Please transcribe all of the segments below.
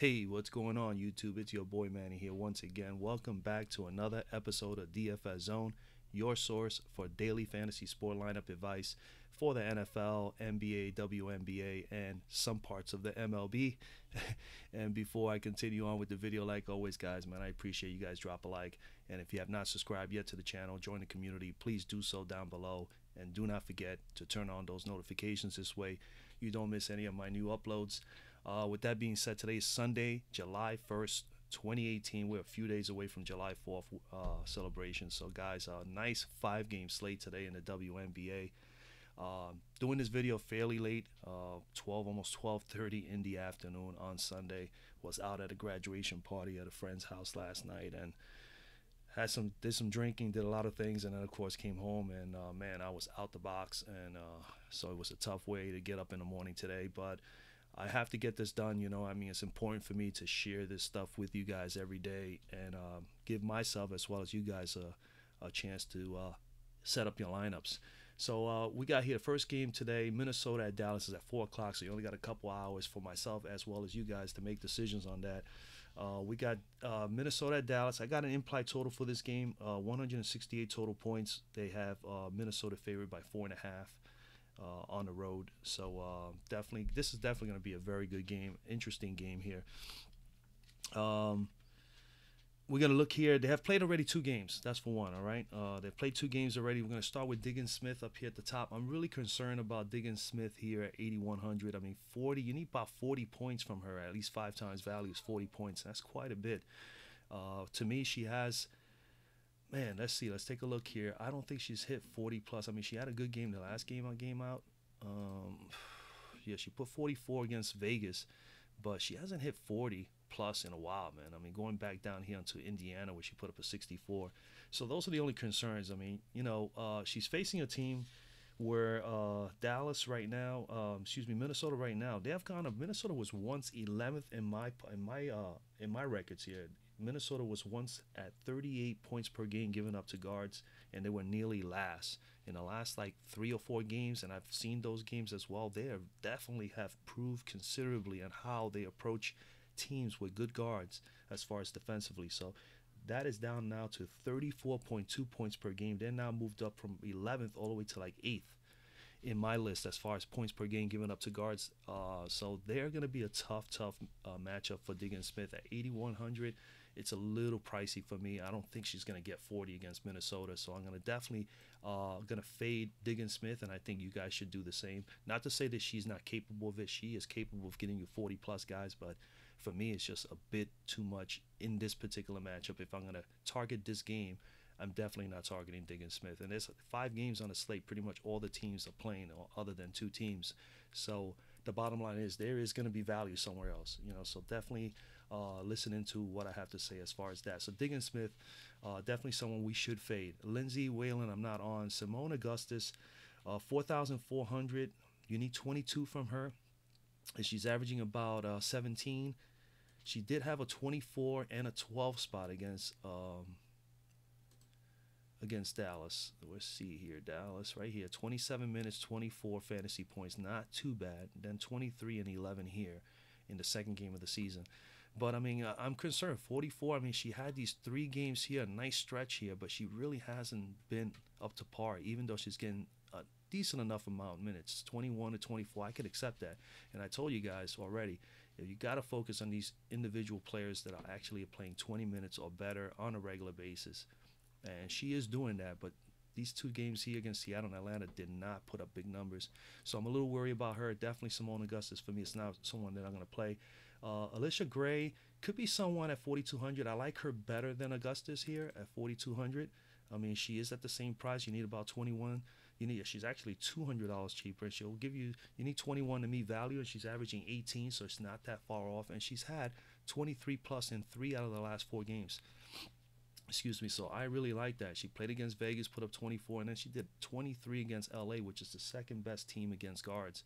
Hey, what's going on, YouTube? It's your boy Manny here once again. Welcome back to another episode of DFS Zone, your source for daily fantasy sport lineup advice for the NFL, NBA, WNBA, and some parts of the MLB. And before I continue on with the video, like always, guys, man, I appreciate you guys drop a like. And if you have not subscribed yet to the channel, join the community, please do so down below. And do not forget to turn on those notifications. This way you don't miss any of my new uploads. With that being said, today is Sunday, July 1st, 2018. We're a few days away from July 4th celebration. So, guys, a nice 5-game slate today in the WNBA. Doing this video fairly late, 12, almost 12:30 in the afternoon on Sunday. Was out at a graduation party at a friend's house last night and did some drinking, did a lot of things, and then of course came home and man, I was out the box, and so it was a tough way to get up in the morning today, but I have to get this done. I mean, it's important for me to share this stuff with you guys every day and give myself as well as you guys a chance to set up your lineups. So we got here the first game today. Minnesota at Dallas is at 4 o'clock, so you only got a couple hours for myself as well as you guys to make decisions on that. We got Minnesota at Dallas. I got an implied total for this game, 168 total points. They have Minnesota favored by 4.5. On the road. So definitely, this is definitely going to be a very good game, interesting game here. We're going to look here. They have played already 2 games. That's for one, all right? They've played 2 games already. We're going to start with Diggins Smith up here at the top. I'm really concerned about Diggins Smith here at 8,100. I mean, 40. You need about 40 points from her. At least 5 times value is 40 points. That's quite a bit. To me, she has... Man, let's see. Let's take a look here. I don't think she's hit 40 plus. I mean, she had a good game the last game I came out. Yeah, she put 44 against Vegas, but she hasn't hit 40 plus in a while, man. I mean, going back down here into Indiana where she put up a 64. So those are the only concerns. I mean, she's facing a team where Minnesota right now, they have kind of, Minnesota was once 11th in my records here. Minnesota was once at 38 points per game given up to guards, and they were nearly last in the last like 3 or 4 games, and I've seen those games as well. They definitely have proved considerably on how they approach teams with good guards as far as defensively. So that is down now to 34.2 points per game. They're now moved up from 11th all the way to like 8th in my list as far as points per game given up to guards. So they're going to be a tough matchup for Diggins Smith at 8,100. It's a little pricey for me. I don't think she's going to get 40 against Minnesota, so I'm going to definitely fade Diggins Smith, and I think you guys should do the same. Not to say that she's not capable of it. She is capable of getting you 40 plus, guys, but for me, it's just a bit too much in this particular matchup. If I'm going to target this game, I'm definitely not targeting Diggins Smith. And there's 5 games on the slate. Pretty much all the teams are playing other than 2 teams. So the bottom line is there is going to be value somewhere else. So definitely listen into what I have to say as far as that. So Diggins Smith, definitely someone we should fade. Lindsay Whalen, I'm not on. Simone Augustus, 4,400. You need 22 from her. And she's averaging about 17. She did have a 24 and a 12 spot against Dallas. Let's see here. Dallas right here. 27 minutes, 24 fantasy points. Not too bad. Then 23 and 11 here in the second game of the season. But, I mean, I'm concerned. 44, I mean, she had these 3 games here, a nice stretch here, but she really hasn't been up to par, even though she's getting a decent enough amount of minutes, 21 to 24. I could accept that. And I told you guys already, you got to focus on these individual players that are actually playing 20 minutes or better on a regular basis. And she is doing that, but these 2 games here against Seattle and Atlanta did not put up big numbers. So I'm a little worried about her. Definitely Simone Augustus for me. It's not someone that I'm going to play. Alicia Gray could be someone at 4,200. I like her better than Augustus here at 4,200. I mean, she is at the same price. You need about 21. She's actually $200 cheaper, and she'll give you need 21 to meet value, and she's averaging 18, so it's not that far off. And she's had 23 plus in 3 out of the last 4 games. Excuse me. So I really like that. She played against Vegas, put up 24, and then she did 23 against LA, which is the second best team against guards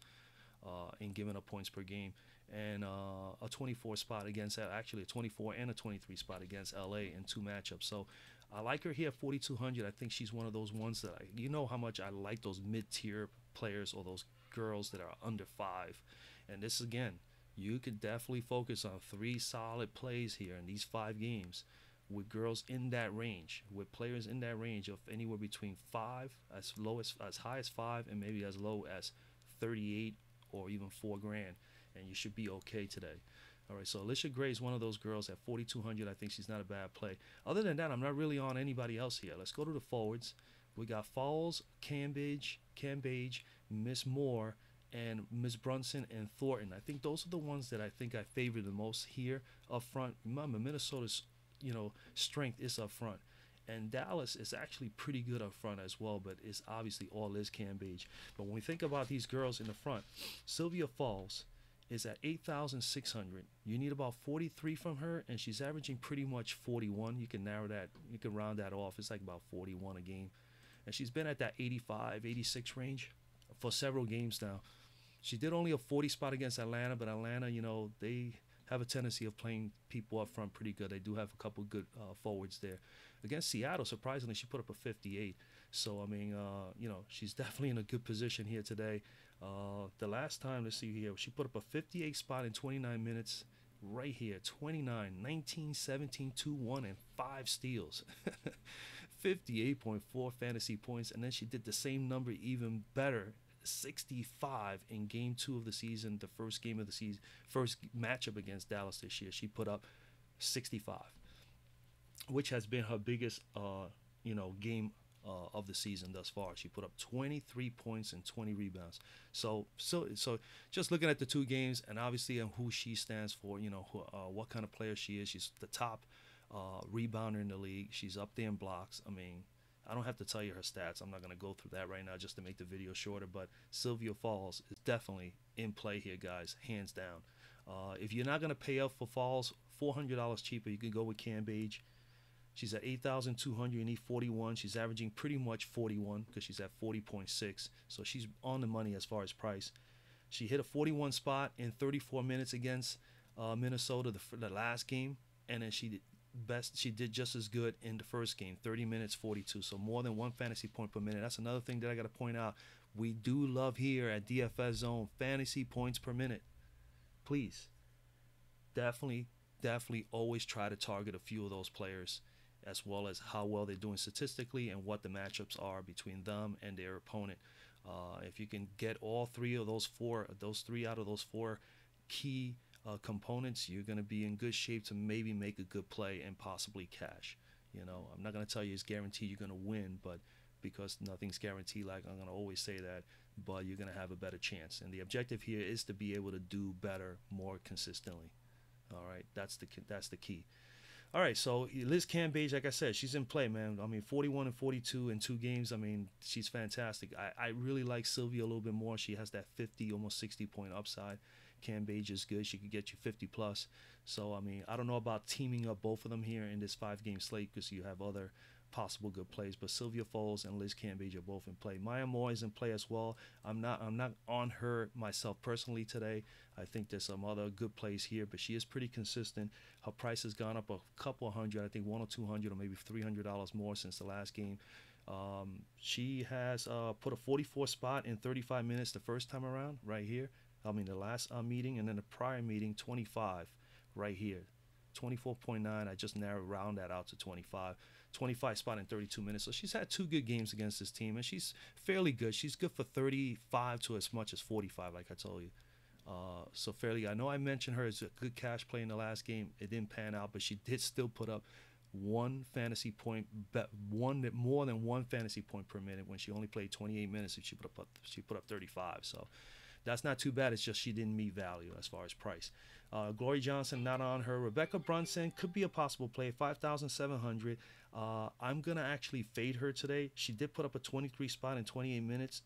in giving up points per game, and a 24 spot against, actually a 24 and a 23 spot against LA in 2 matchups. So I like her here at 4,200. I think she's one of those ones that you know how much I like those mid-tier players or those girls that are under 5. And this again, You could definitely focus on 3 solid plays here in these 5 games with girls in that range, with players in that range of anywhere between 5, as high as 5, and maybe as low as 38 or even 4 grand, and you should be okay today. All right, so Alicia Gray is one of those girls at 4,200. I think she's not a bad play. Other than that, I'm not really on anybody else here. Let's go to the forwards. We got Falls, Cambage, Miss Moore, and Miss Brunson and Thornton. I think those are the ones that I think I favor the most here up front. Remember, Minnesota's strength is up front. And Dallas is actually pretty good up front as well, but it's obviously all Liz Cambage. But when we think about these girls in the front, Sylvia Falls is at 8,600. You need about 43 from her, and she's averaging pretty much 41. You can narrow that, you can round that off. It's like about 41 a game. And she's been at that 85, 86 range for several games now. She did only a 40 spot against Atlanta, but Atlanta, they have a tendency of playing people up front pretty good. They do have a couple good forwards there. Against Seattle, surprisingly, she put up a 58. So, I mean, she's definitely in a good position here today. The last time, let's see here, she put up a 58 spot in 29 minutes right here. 29, 19, 17, 2, 1, and 5 steals. 58.4 fantasy points. And then she did the same number even better. 65 in game 2 of the season, the first game of the season, first matchup against Dallas this year. She put up 65, which has been her biggest, game of the season thus far. She put up 23 points and 20 rebounds. So just looking at the 2 games and obviously on who she stands for, what kind of player she is. She's the top rebounder in the league. She's up there in blocks. I mean, I don't have to tell you her stats. I'm not going to go through that right now just to make the video shorter, but Sylvia Falls is definitely in play here, guys, hands down. If you're not going to pay up for Falls, $400 cheaper, you can go with Cambage. She's at 8,200. You need 41. She's averaging pretty much 41 because she's at 40.6. So she's on the money as far as price. She hit a 41 spot in 34 minutes against Minnesota the last game, and then she did just as good in the first game, 30 minutes, 42. So more than 1 fantasy point per minute. That's another thing that I got to point out. We do love here at DFS Zone fantasy points per minute. Please, definitely always try to target a few of those players, as well as how well they're doing statistically and what the matchups are between them and their opponent. If you can get all 3 of those 4, those 3 out of those 4 key components, you're going to be in good shape to maybe make a good play and possibly cash. I'm not going to tell you it's guaranteed you're going to win, but because nothing's guaranteed, like I'm going to always say that, but you're going to have a better chance. And the objective here is to be able to do better more consistently. All right, that's the key. All right, so Liz Cambage, like I said, she's in play, man. I mean, 41 and 42 in 2 games. I mean, she's fantastic. I really like Sylvia a little bit more. She has that 50, almost 60-point upside. Cambage is good. She could get you 50 plus. So, I mean, I don't know about teaming up both of them here in this 5-game slate because you have other possible good plays. But Sylvia Falls and Liz Cambage are both in play. Maya Moore is in play as well. I'm not on her myself personally today. I think there's some other good plays here, but she is pretty consistent. Her price has gone up a couple of hundred, I think $100 or $200 or maybe $300 more since the last game. She has put a 44 spot in 35 minutes the first time around right here. I mean, the last meeting, and then the prior meeting, 25 right here. 24.9. I just round that out to 25. 25 spot in 32 minutes. So she's had 2 good games against this team, and she's fairly good. She's good for 35 to as much as 45, like I told you. So fairly, I know I mentioned her as a good cash play in the last game. It didn't pan out, but she did still put up 1 fantasy point, more than 1 fantasy point per minute when she only played 28 minutes. And she put up 35. So that's not too bad. It's just she didn't meet value as far as price. Glory Johnson, not on her. Rebecca Brunson could be a possible play, 5,700. I'm going to actually fade her today. She did put up a 23 spot in 28 minutes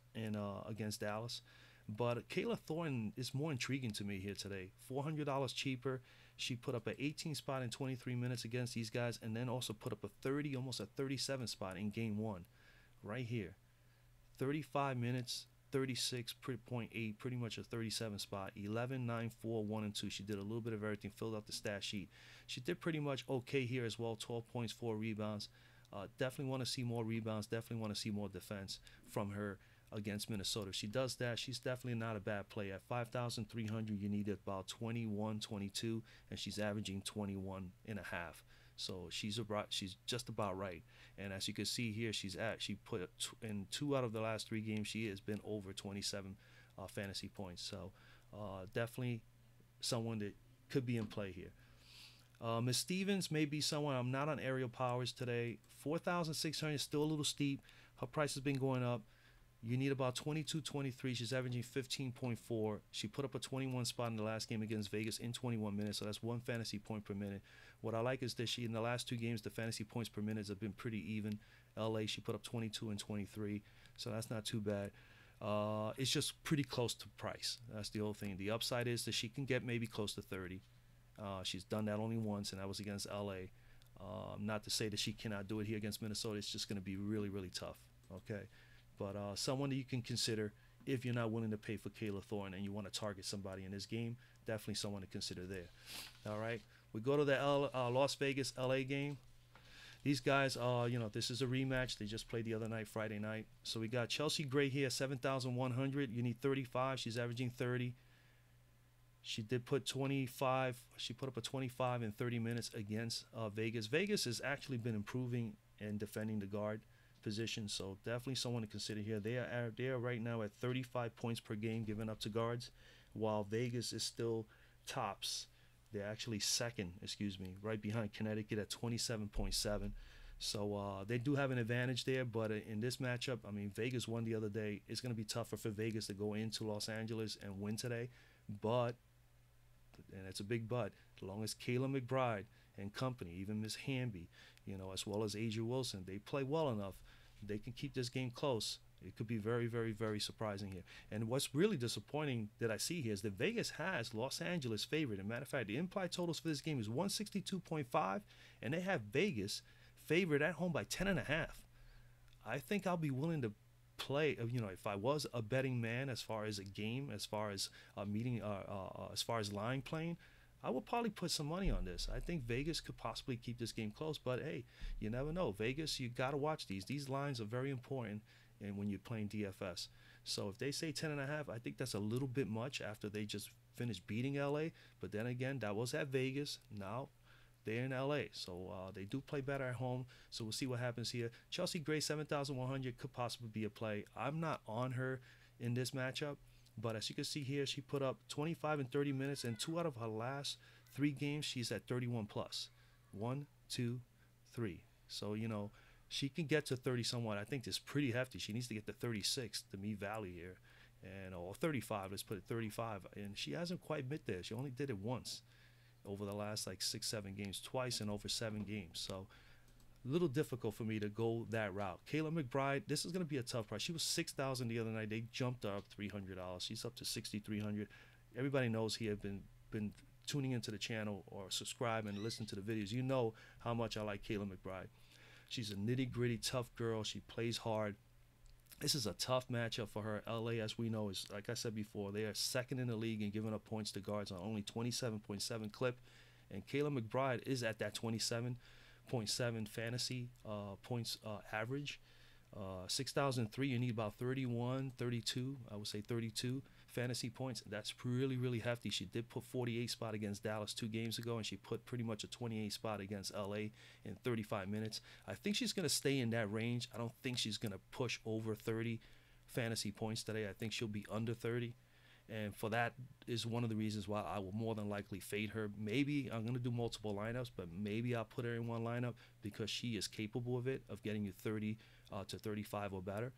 against Dallas. But Kayla Thornton is more intriguing to me here today. $400 cheaper. She put up an 18 spot in 23 minutes against these guys, and then also put up a 30, almost a 37 spot in game 1 right here. 35 minutes. 36.8, pretty much a 37 spot. 11, 9, 4, 1, and 2. She did a little bit of everything, filled out the stat sheet. She did pretty much okay here as well. 12 points, 4 rebounds. Definitely want to see more rebounds. Definitely want to see more defense from her. against Minnesota. If she does that, she's definitely not a bad play. At 5,300, you need about 21, 22, and she's averaging 21 and a half. So she's just about right. And as you can see here, she put in 2 out of the last 3 games, she has been over 27 fantasy points. So definitely someone that could be in play here. Miss Stevens may be someone. I'm not on aerial powers today. 4,600 is still a little steep. Her price has been going up. You need about 22, 23. She's averaging 15.4. She put up a 21 spot in the last game against Vegas in 21 minutes, so that's 1 fantasy point per minute. What I like is that in the last 2 games, the fantasy points per minute have been pretty even. LA, she put up 22 and 23, so that's not too bad. It's just pretty close to price. That's the whole thing. The upside is that she can get maybe close to 30. She's done that only once, and that was against LA. Not to say that she cannot do it here against Minnesota. It's just going to be really, really tough. Okay. But someone that you can consider if you're not willing to pay for Kayla Thorne and you want to target somebody in this game, definitely someone to consider there. All right. We go to the Las Vegas LA game. These guys, this is a rematch. They just played the other night, Friday night. So we got Chelsea Gray here, 7,100. You need 35. She's averaging 30. She did put 25. She put up a 25 in 30 minutes against Vegas. Vegas has actually been improving and defending the guard position, so definitely someone to consider here. They are right now at 35 points per game given up to guards, while Vegas is still tops. They're actually second, right behind Connecticut at 27.7. So they do have an advantage there, but in this matchup, I mean, Vegas won the other day. It's going to be tougher for Vegas to go into Los Angeles and win today, but, and it's a big but, as long as Kayla McBride and company, even Miss Hamby, as well as Asia Wilson, they play well enough, they can keep this game close. It could be very, very, very surprising here. And what's really disappointing that I see here is that Vegas has Los Angeles favored. As a matter of fact, the implied totals for this game is 162.5, and they have Vegas favored at home by 10.5. I think I'll be willing to play, if I was a betting man as far as a game, as far as as far as line playing, I would probably put some money on this. I think Vegas could possibly keep this game close, but hey, you never know. Vegas, you got to watch these. These lines are very important and when you're playing DFS. So if they say 10.5, I think that's a little bit much after they just finished beating LA. But then again, that was at Vegas. Now they're in LA, so they do play better at home. So we'll see what happens here. Chelsea Gray, 7,100 could possibly be a play. I'm not on her in this matchup. But as you can see here, she put up 25 in 30 minutes, and 2 out of her last 3 games, she's at 31 plus. 1, 2, 3. So, she can get to 30 somewhat. I think it's pretty hefty. She needs to get to 36 to meet value here. Or 35, let's put it 35. And she hasn't quite met there. She only did it once over the last 6, 7 games, twice in over 7 games. So a little difficult for me to go that route. Kayla McBride, this is going to be a tough price. She was $6,000 the other night. They jumped her up $300. She's up to $6,300. Everybody knows he had been tuning into the channel or subscribe and listen to the videos. You know how much I like Kayla McBride. She's a nitty-gritty, tough girl. She plays hard. This is a tough matchup for her. LA, as we know, is, like I said before, they are second in the league in giving up points to guards on only 27.7 clip. And Kayla McBride is at that 27.7 fantasy points average. 6,003, you need about 31, 32, I would say 32 fantasy points. That's really, really hefty. She did put 48 spot against Dallas 2 games ago, and she put pretty much a 28 spot against LA in 35 minutes. I think she's going to stay in that range. I don't think she's going to push over 30 fantasy points today. I think she'll be under 30. And for that is one of the reasons why I will more than likely fade her. Maybe I'm going to do multiple lineups, but maybe I'll put her in one lineup because she is capable of it, of getting you 30 to 35 or better.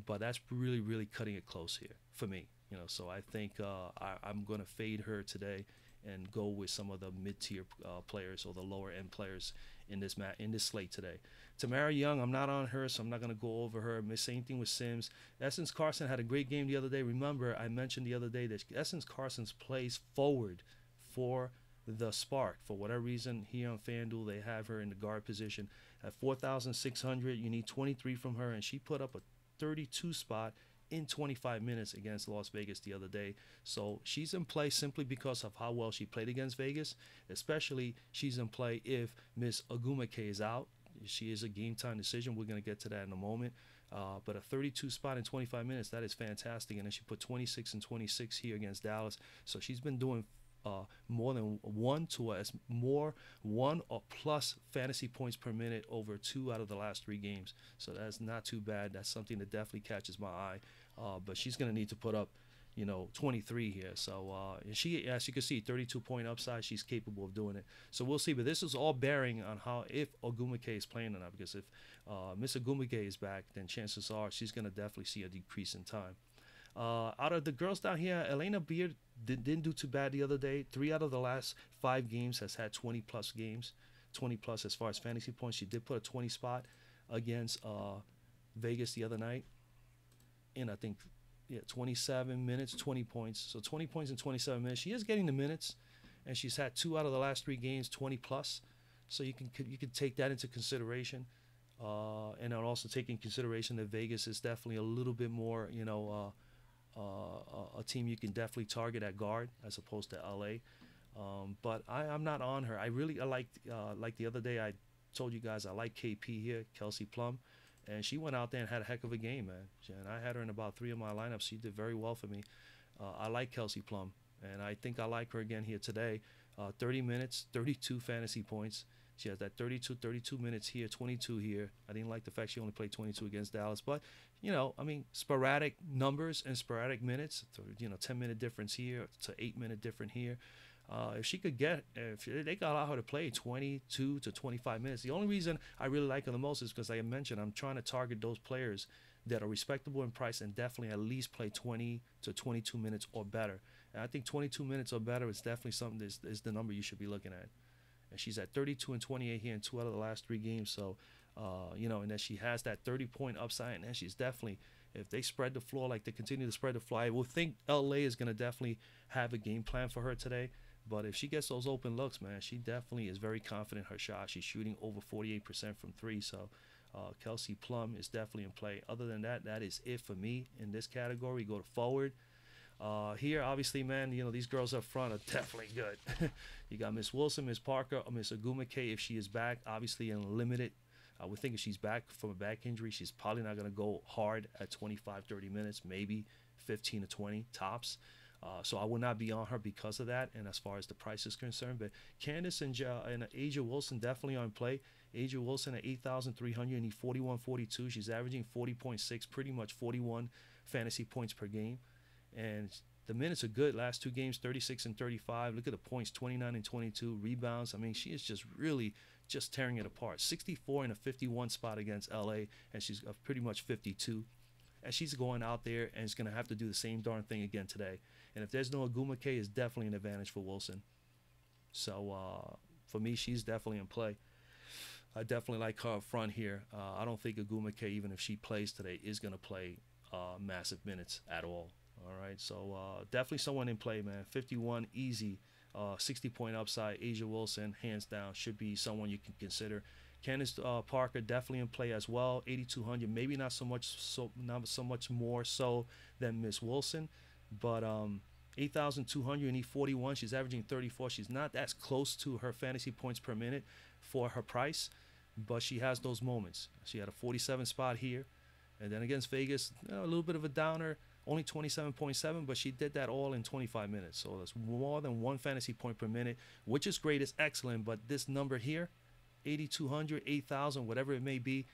But that's really, really cutting it close here for me. So I think I'm going to fade her today and go with some of the mid-tier players or the lower-end players in this slate today. Tamara Young, I'm not on her, so I'm not going to go over her. Same thing with Sims. Essence Carson had a great game the other day. Remember, I mentioned the other day that Essence Carson plays forward for the Spark. For whatever reason, here on FanDuel, they have her in the guard position. At 4,600, you need 23 from her, and she put up a 32 spot in 25 minutes against Las Vegas the other day. So she's in play simply because of how well she played against Vegas. Especially she's in play if Miss Agumake is out. She is a game time decision. We're going to get to that in a moment. But a 32 spot in 25 minutes, that is fantastic. And then she put 26 and 26 here against Dallas. So she's been doing more than one or plus fantasy points per minute over 2 out of the last 3 games. So that's not too bad. That's something that definitely catches my eye. But she's going to need to put up 23 here. So she, as you can see, 32-point upside. She's capable of doing it. So we'll see. But this is all bearing on how if Ogumake is playing or not. Because if Miss Ogumake is back, then chances are she's going to definitely see a decrease in time. Out of the girls down here, Elena Beard didn't do too bad the other day. 3 out of the last 5 games has had 20-plus games. 20-plus as far as fantasy points. She did put a 20 spot against Vegas the other night. And I think 27 minutes, 20 points. So 20 points in 27 minutes. She is getting the minutes, and she's had 2 out of the last 3 games 20 plus. So you can take that into consideration, and I'll also take in consideration that Vegas is definitely a little bit more, a team you can definitely target at guard as opposed to LA. But I'm not on her. I like the other day I told you guys I like KP here, Kelsey Plum. And she went out there and had a heck of a game, man. And I had her in about 3 of my lineups. She did very well for me. I like Kelsey Plum, and I think I like her again here today. 30 minutes, 32 fantasy points. She has that 32 minutes here, 22 here. I didn't like the fact she only played 22 against Dallas. But, sporadic numbers and sporadic minutes. 10-minute difference here to 8-minute difference here. If they could allow her to play 22 to 25 minutes. The only reason I really like her the most is because, like I mentioned, I'm trying to target those players that are respectable in price and definitely at least play 20 to 22 minutes or better. And I think 22 minutes or better is definitely something that is the number you should be looking at. And she's at 32 and 28 here in 2 out of the last 3 games. So, and then she has that 30-point upside. And then she's definitely, if they spread the floor like they continue to spread the floor, I will think LA is going to definitely have a game plan for her today. But if she gets those open looks, man, she definitely is very confident in her shot. She's shooting over 48% from 3. So Kelsey Plum is definitely in play. Other than that, that is it for me in this category. Go to forward. Here, obviously, man, these girls up front are definitely good. You got Miss Wilson, Miss Parker, Miss Ogumake if she is back, obviously in limited. I would think if she's back from a back injury, she's probably not going to go hard at 25, 30 minutes, maybe 15 to 20 tops. So I will not be on her because of that, and as far as the price is concerned. But Candace and Asia Wilson definitely on play. Asia Wilson at 8,300 and 41.42. She's averaging 40.6, pretty much 41 fantasy points per game. And the minutes are good. Last 2 games, 36 and 35. Look at the points, 29 and 22. Rebounds, I mean, she is just really just tearing it apart. 64 and a 51 spot against LA, and she's pretty much 52. And she's going out there and is going to have to do the same darn thing again today. And if there's no Ogumake, it's definitely an advantage for Wilson. So for me, she's definitely in play. I definitely like her up front here. I don't think Ogumake, even if she plays today, is going to play massive minutes at all. All right, so definitely someone in play, man. 51, easy. 60-point upside. Asia Wilson, hands down, should be someone you can consider. Candace Parker definitely in play as well. 8,200, maybe not so much more so than Miss Wilson, but 8,200 and 41. She's averaging 34. She's not as close to her fantasy points per minute for her price, but she has those moments. She had a 47 spot here, and then against Vegas, a little bit of a downer. Only 27.7, but she did that all in 25 minutes. So that's more than 1 fantasy point per minute, which is great. It's excellent. But this number here, 8,200, 8,000, whatever it may be,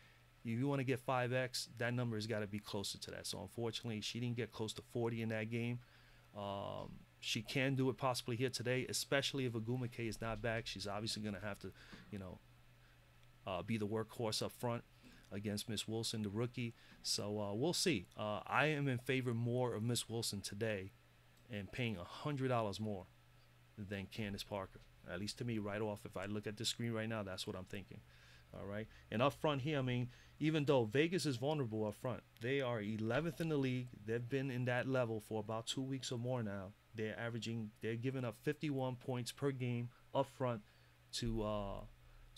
if you want to get 5X, that number has got to be closer to that. So unfortunately, she didn't get close to 40 in that game. She can do it possibly here today, especially if Ogumake is not back. She's obviously going to have to, be the workhorse up front against Miss Wilson, the rookie. So we'll see. I am in favor more of Miss Wilson today and paying $100 more than Candace Parker. At least to me, right off, if I look at the screen right now, that's what I'm thinking. All right. And up front here, I mean, even though Vegas is vulnerable up front, they are 11th in the league. They've been in that level for about 2 weeks or more now. They're giving up 51 points per game up front to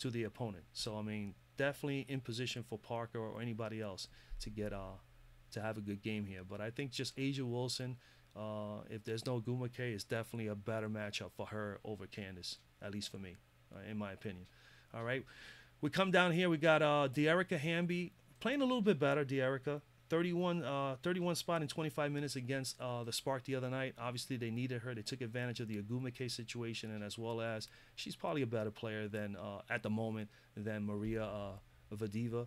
the opponent. So, I mean, definitely in position for Parker or anybody else to get to have a good game here. But I think just Asia Wilson, if there's no Ogumake, is definitely a better matchup for her over Candace, at least for me, in my opinion. All right, we come down here. We got De'Arica Hamby Playing a little bit better, De'Erica. 31 spot in 25 minutes against the Spark the other night. Obviously, they needed her. They took advantage of the Agumake situation, and as well as she's probably a better player than at the moment than Maria Vadiva.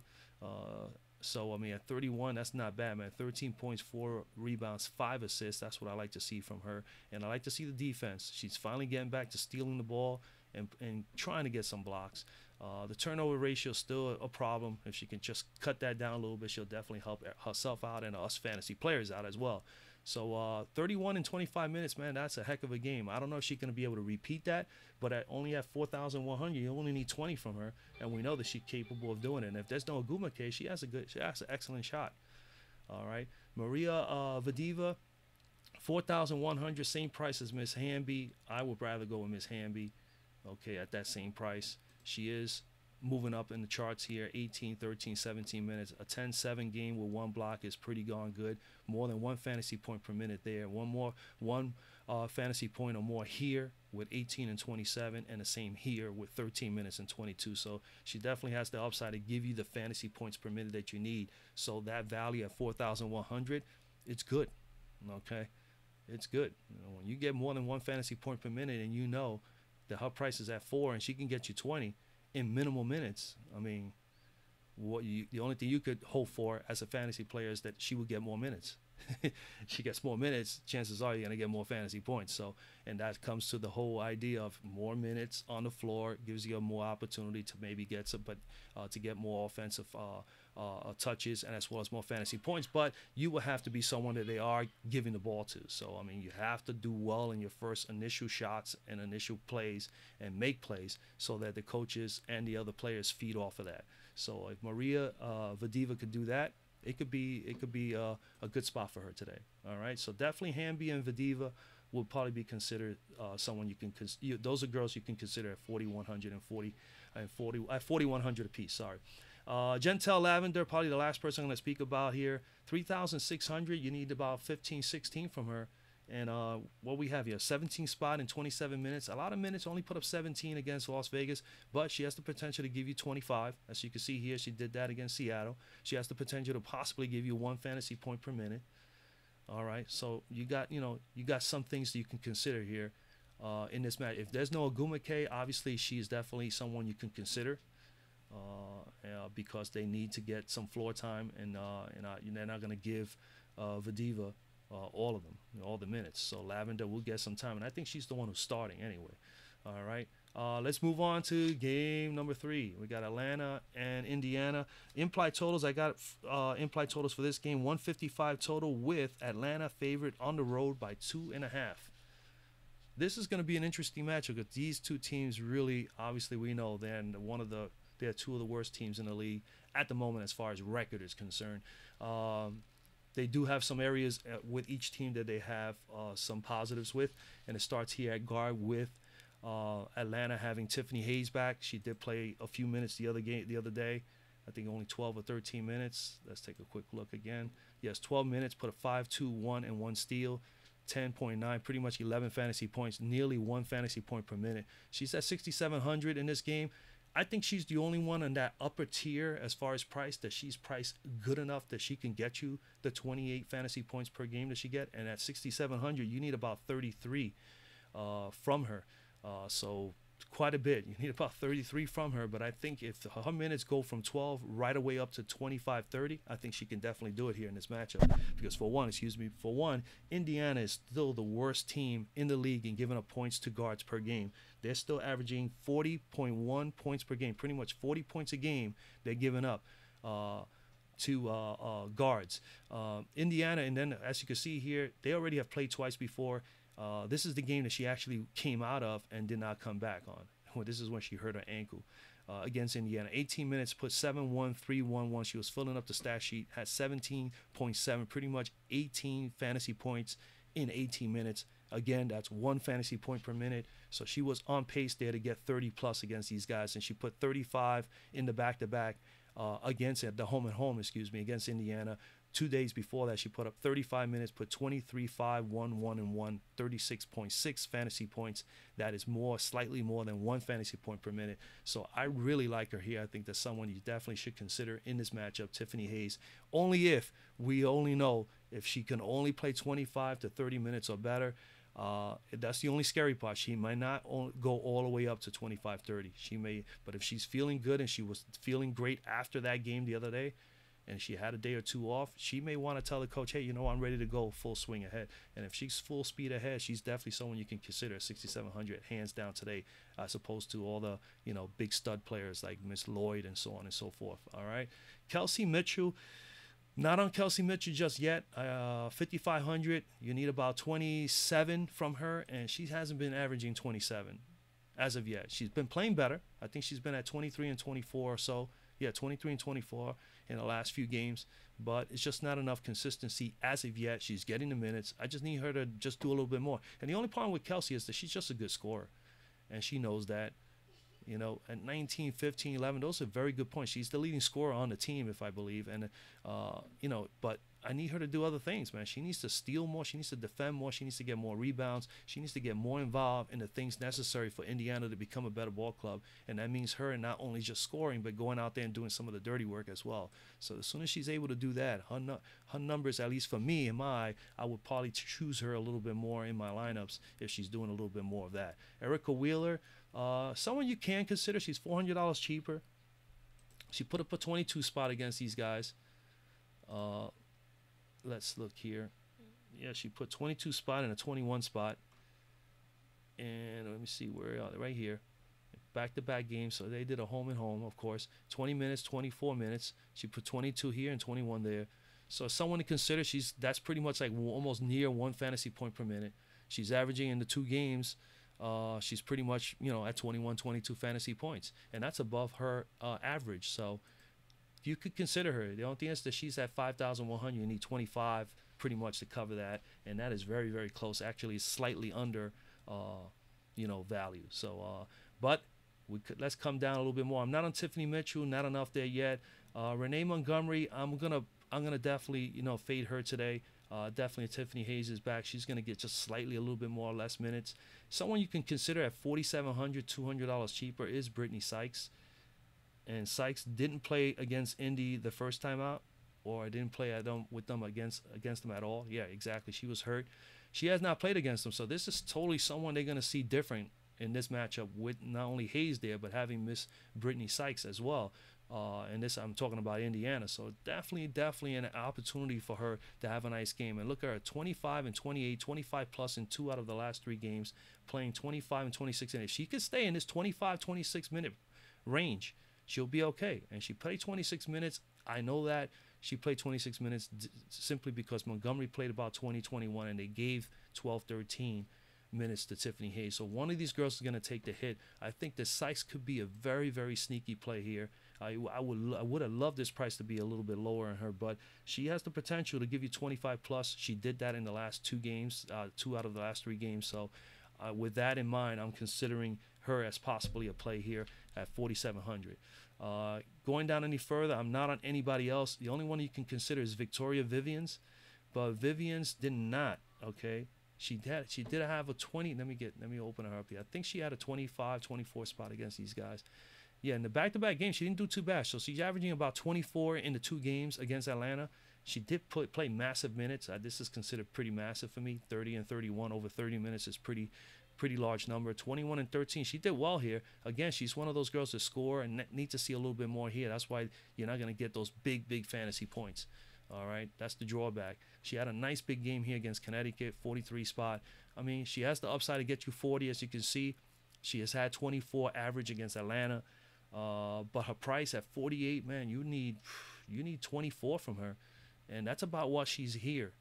So, I mean, at 31, that's not bad, man. 13 points, 4 rebounds, 5 assists. That's what I like to see from her. And I like to see the defense. She's finally getting back to stealing the ball and trying to get some blocks. The turnover ratio is still a problem. If she can just cut that down a little bit, she'll definitely help herself out and us fantasy players out as well. So 31 in 25 minutes, man, that's a heck of a game. I don't know if she's going to be able to repeat that, but only at 4,100, you only need 20 from her, and we know that she's capable of doing it. And if there's no Agumake, she has an excellent shot. All right, Maria Vadiva, 4,100, same price as Miss Hamby. I would rather go with Miss Hamby. Okay, at that same price. She is moving up in the charts here, 18, 13, 17 minutes. A 10-7 game with 1 block is pretty darn good. More than 1 fantasy point per minute there. One fantasy point or more here with 18 and 27, and the same here with 13 minutes and 22. So she definitely has the upside to give you the fantasy points per minute that you need. So that value at 4,100, it's good. Okay, it's good. When you get more than 1 fantasy point per minute, and you know that her price is at 4 and she can get you 20 in minimal minutes, I mean, the only thing you could hope for as a fantasy player is that she would get more minutes. She gets more minutes, chances are you're going to get more fantasy points. So, and that comes to the whole idea of more minutes on the floor, gives you a more opportunity to maybe get some, to get more offensive touches, and as well as more fantasy points. But you will have to be someone that they are giving the ball to. So, I mean, you have to do well in your first initial shots and initial plays and make plays so that the coaches and the other players feed off of that. So if Maria Vadiva could do that, it could be a good spot for her today. All right, so definitely Hamby and Vadiva will probably be considered someone you can those are girls you can consider at 4,100 and 4,100 apiece. Sorry. Gentel Lavender, probably the last person I'm going to speak about here. 3,600. You need about 15, 16 from her. And what we have here, 17 spot in 27 minutes. A lot of minutes, only put up 17 against Las Vegas, but she has the potential to give you 25. As you can see here, she did that against Seattle. She has the potential to possibly give you 1 fantasy point per minute. All right, so you got some things that you can consider here in this match. If there's no Agumake, obviously she is definitely someone you can consider because they need to get some floor time, and they're not going to give Vadiva all of them, all the minutes. So Lavender will get some time, and I think she's the one who's starting anyway. All right, let's move on to game number 3. We got Atlanta and Indiana. Implied totals, I got implied totals for this game, 155 total, with Atlanta favored on the road by 2.5. This is going to be an interesting matchup because these two teams really, obviously, we know they're two of the worst teams in the league at the moment as far as record is concerned. They do have some areas with each team that they have some positives with, and it starts here at guard with Atlanta having Tiffany Hayes back. She did play a few minutes the other day. I think only 12 or 13 minutes. Let's take a quick look again. Yes, 12 minutes, put a 5, 2, 1, and 1 steal. 10.9, pretty much 11 fantasy points, nearly 1 fantasy point per minute. She's at 6,700 in this game. I think she's the only one in that upper tier as far as price that she's priced good enough that she can get you the 28 fantasy points per game that she get. And at 6,700, you need about 33 from her. So quite a bit. You need about 33 from her. But I think if her minutes go from 12 right away up to 25, 30, I think she can definitely do it here in this matchup. Because for one, Indiana is still the worst team in the league in giving up points to guards per game. They're still averaging 40.1 points per game, pretty much 40 points a game they're giving up to guards. Indiana, and then as you can see here, they already have played twice before. This is the game that she actually came out of and did not come back on. Well, this is when she hurt her ankle against Indiana. 18 minutes, put 7-1, 3-1-1. She was filling up the stat sheet, had 17.7, pretty much 18 fantasy points in 18 minutes. Again, that's 1 fantasy point per minute. So she was on pace there to get 30 plus against these guys, and she put 35 in the back-to-back against the home-and-home, against Indiana. 2 days before that, she put up 35 minutes, put 23, 5, 1, 1, and 1, 36.6 fantasy points. That is slightly more than 1 fantasy point per minute. So I really like her here. I think that's someone you definitely should consider in this matchup, Tiffany Hayes. Only if we only know if she can only play 25 to 30 minutes or better. That's the only scary part. She might not go all the way up to 25, 30. She may, but if she's feeling good and she was feeling great after that game the other day, and she had a day or two off, she may want to tell the coach, hey, I'm ready to go full swing ahead. And if she's full speed ahead, she's definitely someone you can consider at 6,700 hands down today, as opposed to all the, big stud players like Miss Lloyd and so on and so forth. All right. Kelsey Mitchell, not on Kelsey Mitchell just yet. 5,500, you need about 27 from her, and she hasn't been averaging 27 as of yet. She's been playing better. I think she's been at 23 and 24 or so. Yeah, 23 and 24 in the last few games, but it's just not enough consistency as of yet. She's getting the minutes. I just need her to just do a little bit more. And the only problem with Kelsey is that she's just a good scorer, and she knows that. At 19, 15, 11, those are very good points. She's the leading scorer on the team, if I believe. And, but I need her to do other things, man. She needs to steal more. She needs to defend more. She needs to get more rebounds. She needs to get more involved in the things necessary for Indiana to become a better ball club. And that means her not only just scoring, but going out there and doing some of the dirty work as well. So as soon as she's able to do that, her numbers, at least for me, I would probably choose her a little bit more in my lineups if she's doing a little bit more of that. Erica Wheeler, someone you can consider. She's $400 cheaper. She put up a 22 spot against these guys. Let's look here. Yeah, she put 22 spot and a 21 spot. And let me see, where are they? Right here. Back-to-back games. So they did a home and home, of course. 20 minutes, 24 minutes. She put 22 here and 21 there. So someone to consider. That's pretty much like almost near 1 fantasy point per minute. She's averaging in the 2 games. She's pretty much, at 21, 22 fantasy points. And that's above her average. So you could consider her. The only thing is that she's at 5,100. You need 25 pretty much to cover that. And that is very, very close. Actually, slightly under, value. So, but let's come down a little bit more. I'm not on Tiffany Mitchell. Not enough there yet. Renee Montgomery, I'm gonna definitely, fade her today. Definitely Tiffany Hayes is back. She's going to get just slightly a little bit more or less minutes. Someone you can consider at $4,700, $200 cheaper is Brittany Sykes. And Sykes didn't play against Indy the first time out, or didn't play with them against them at all. Yeah, exactly. She was hurt. She has not played against them. So this is totally someone they're going to see different in this matchup with not only Hayes there, but having Miss Brittany Sykes as well. And this, I'm talking about Indiana. So definitely an opportunity for her to have a nice game. And look at her, 25 and 28, 25 plus in 2 out of the last 3 games, playing 25 and 26. And if she could stay in this 25, 26 minute range, she'll be okay. And she played 26 minutes. I know that she played 26 minutes simply because Montgomery played about 20, 21, and they gave 12, 13 minutes to Tiffany Hayes. So one of these girls is going to take the hit. I think that Sykes could be a very, very sneaky play here. I would have loved this price to be a little bit lower on her, but she has the potential to give you 25 plus. She did that in the last 2 games, 2 out of the last 3 games. So with that in mind, I'm considering her as possibly a play here at 4,700. Going down any further, I'm not on anybody else. The only one you can consider is Victoria Vivians, but Vivians did not. Okay, she did have a 20. Let me open her up here. I think she had a 25, 24 spot against these guys. Yeah, in the back-to-back games, she didn't do too bad. So she's averaging about 24 in the 2 games against Atlanta. She did play massive minutes. This is considered pretty massive for me. 30 and 31 over 30 minutes is pretty large number. 21 and 13. She did well here. Again, she's one of those girls that score and need to see a little bit more here. That's why you're not going to get those big fantasy points. All right, that's the drawback. She had a nice big game here against Connecticut, 43 spot. I mean, she has the upside to get you 40, as you can see. She has had 24 average against Atlanta. But her price at 48, man, you need 24 from her, and that's about what she's here.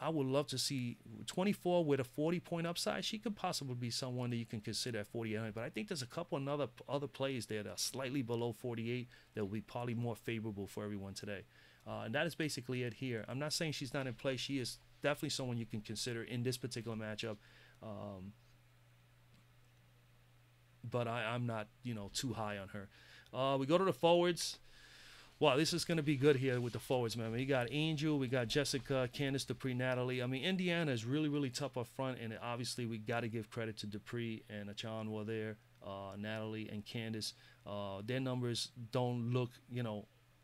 I would love to see 24 with a 40-point upside. She could possibly be someone that you can consider at 48. But I think there's a couple of other plays there that are slightly below 48 that will be probably more favorable for everyone today. And that is basically it here. I'm not saying she's not in play. She is definitely someone you can consider in this particular matchup. But I'm not, too high on her. We go to the forwards. Wow, this is going to be good here with the forwards, man. We got Angel, we got Jessica, Candace, Dupree, Natalie. I mean, Indiana is really, really tough up front, and obviously we got to give credit to Dupree and Achan were there, Natalie and Candace. Their numbers don't look,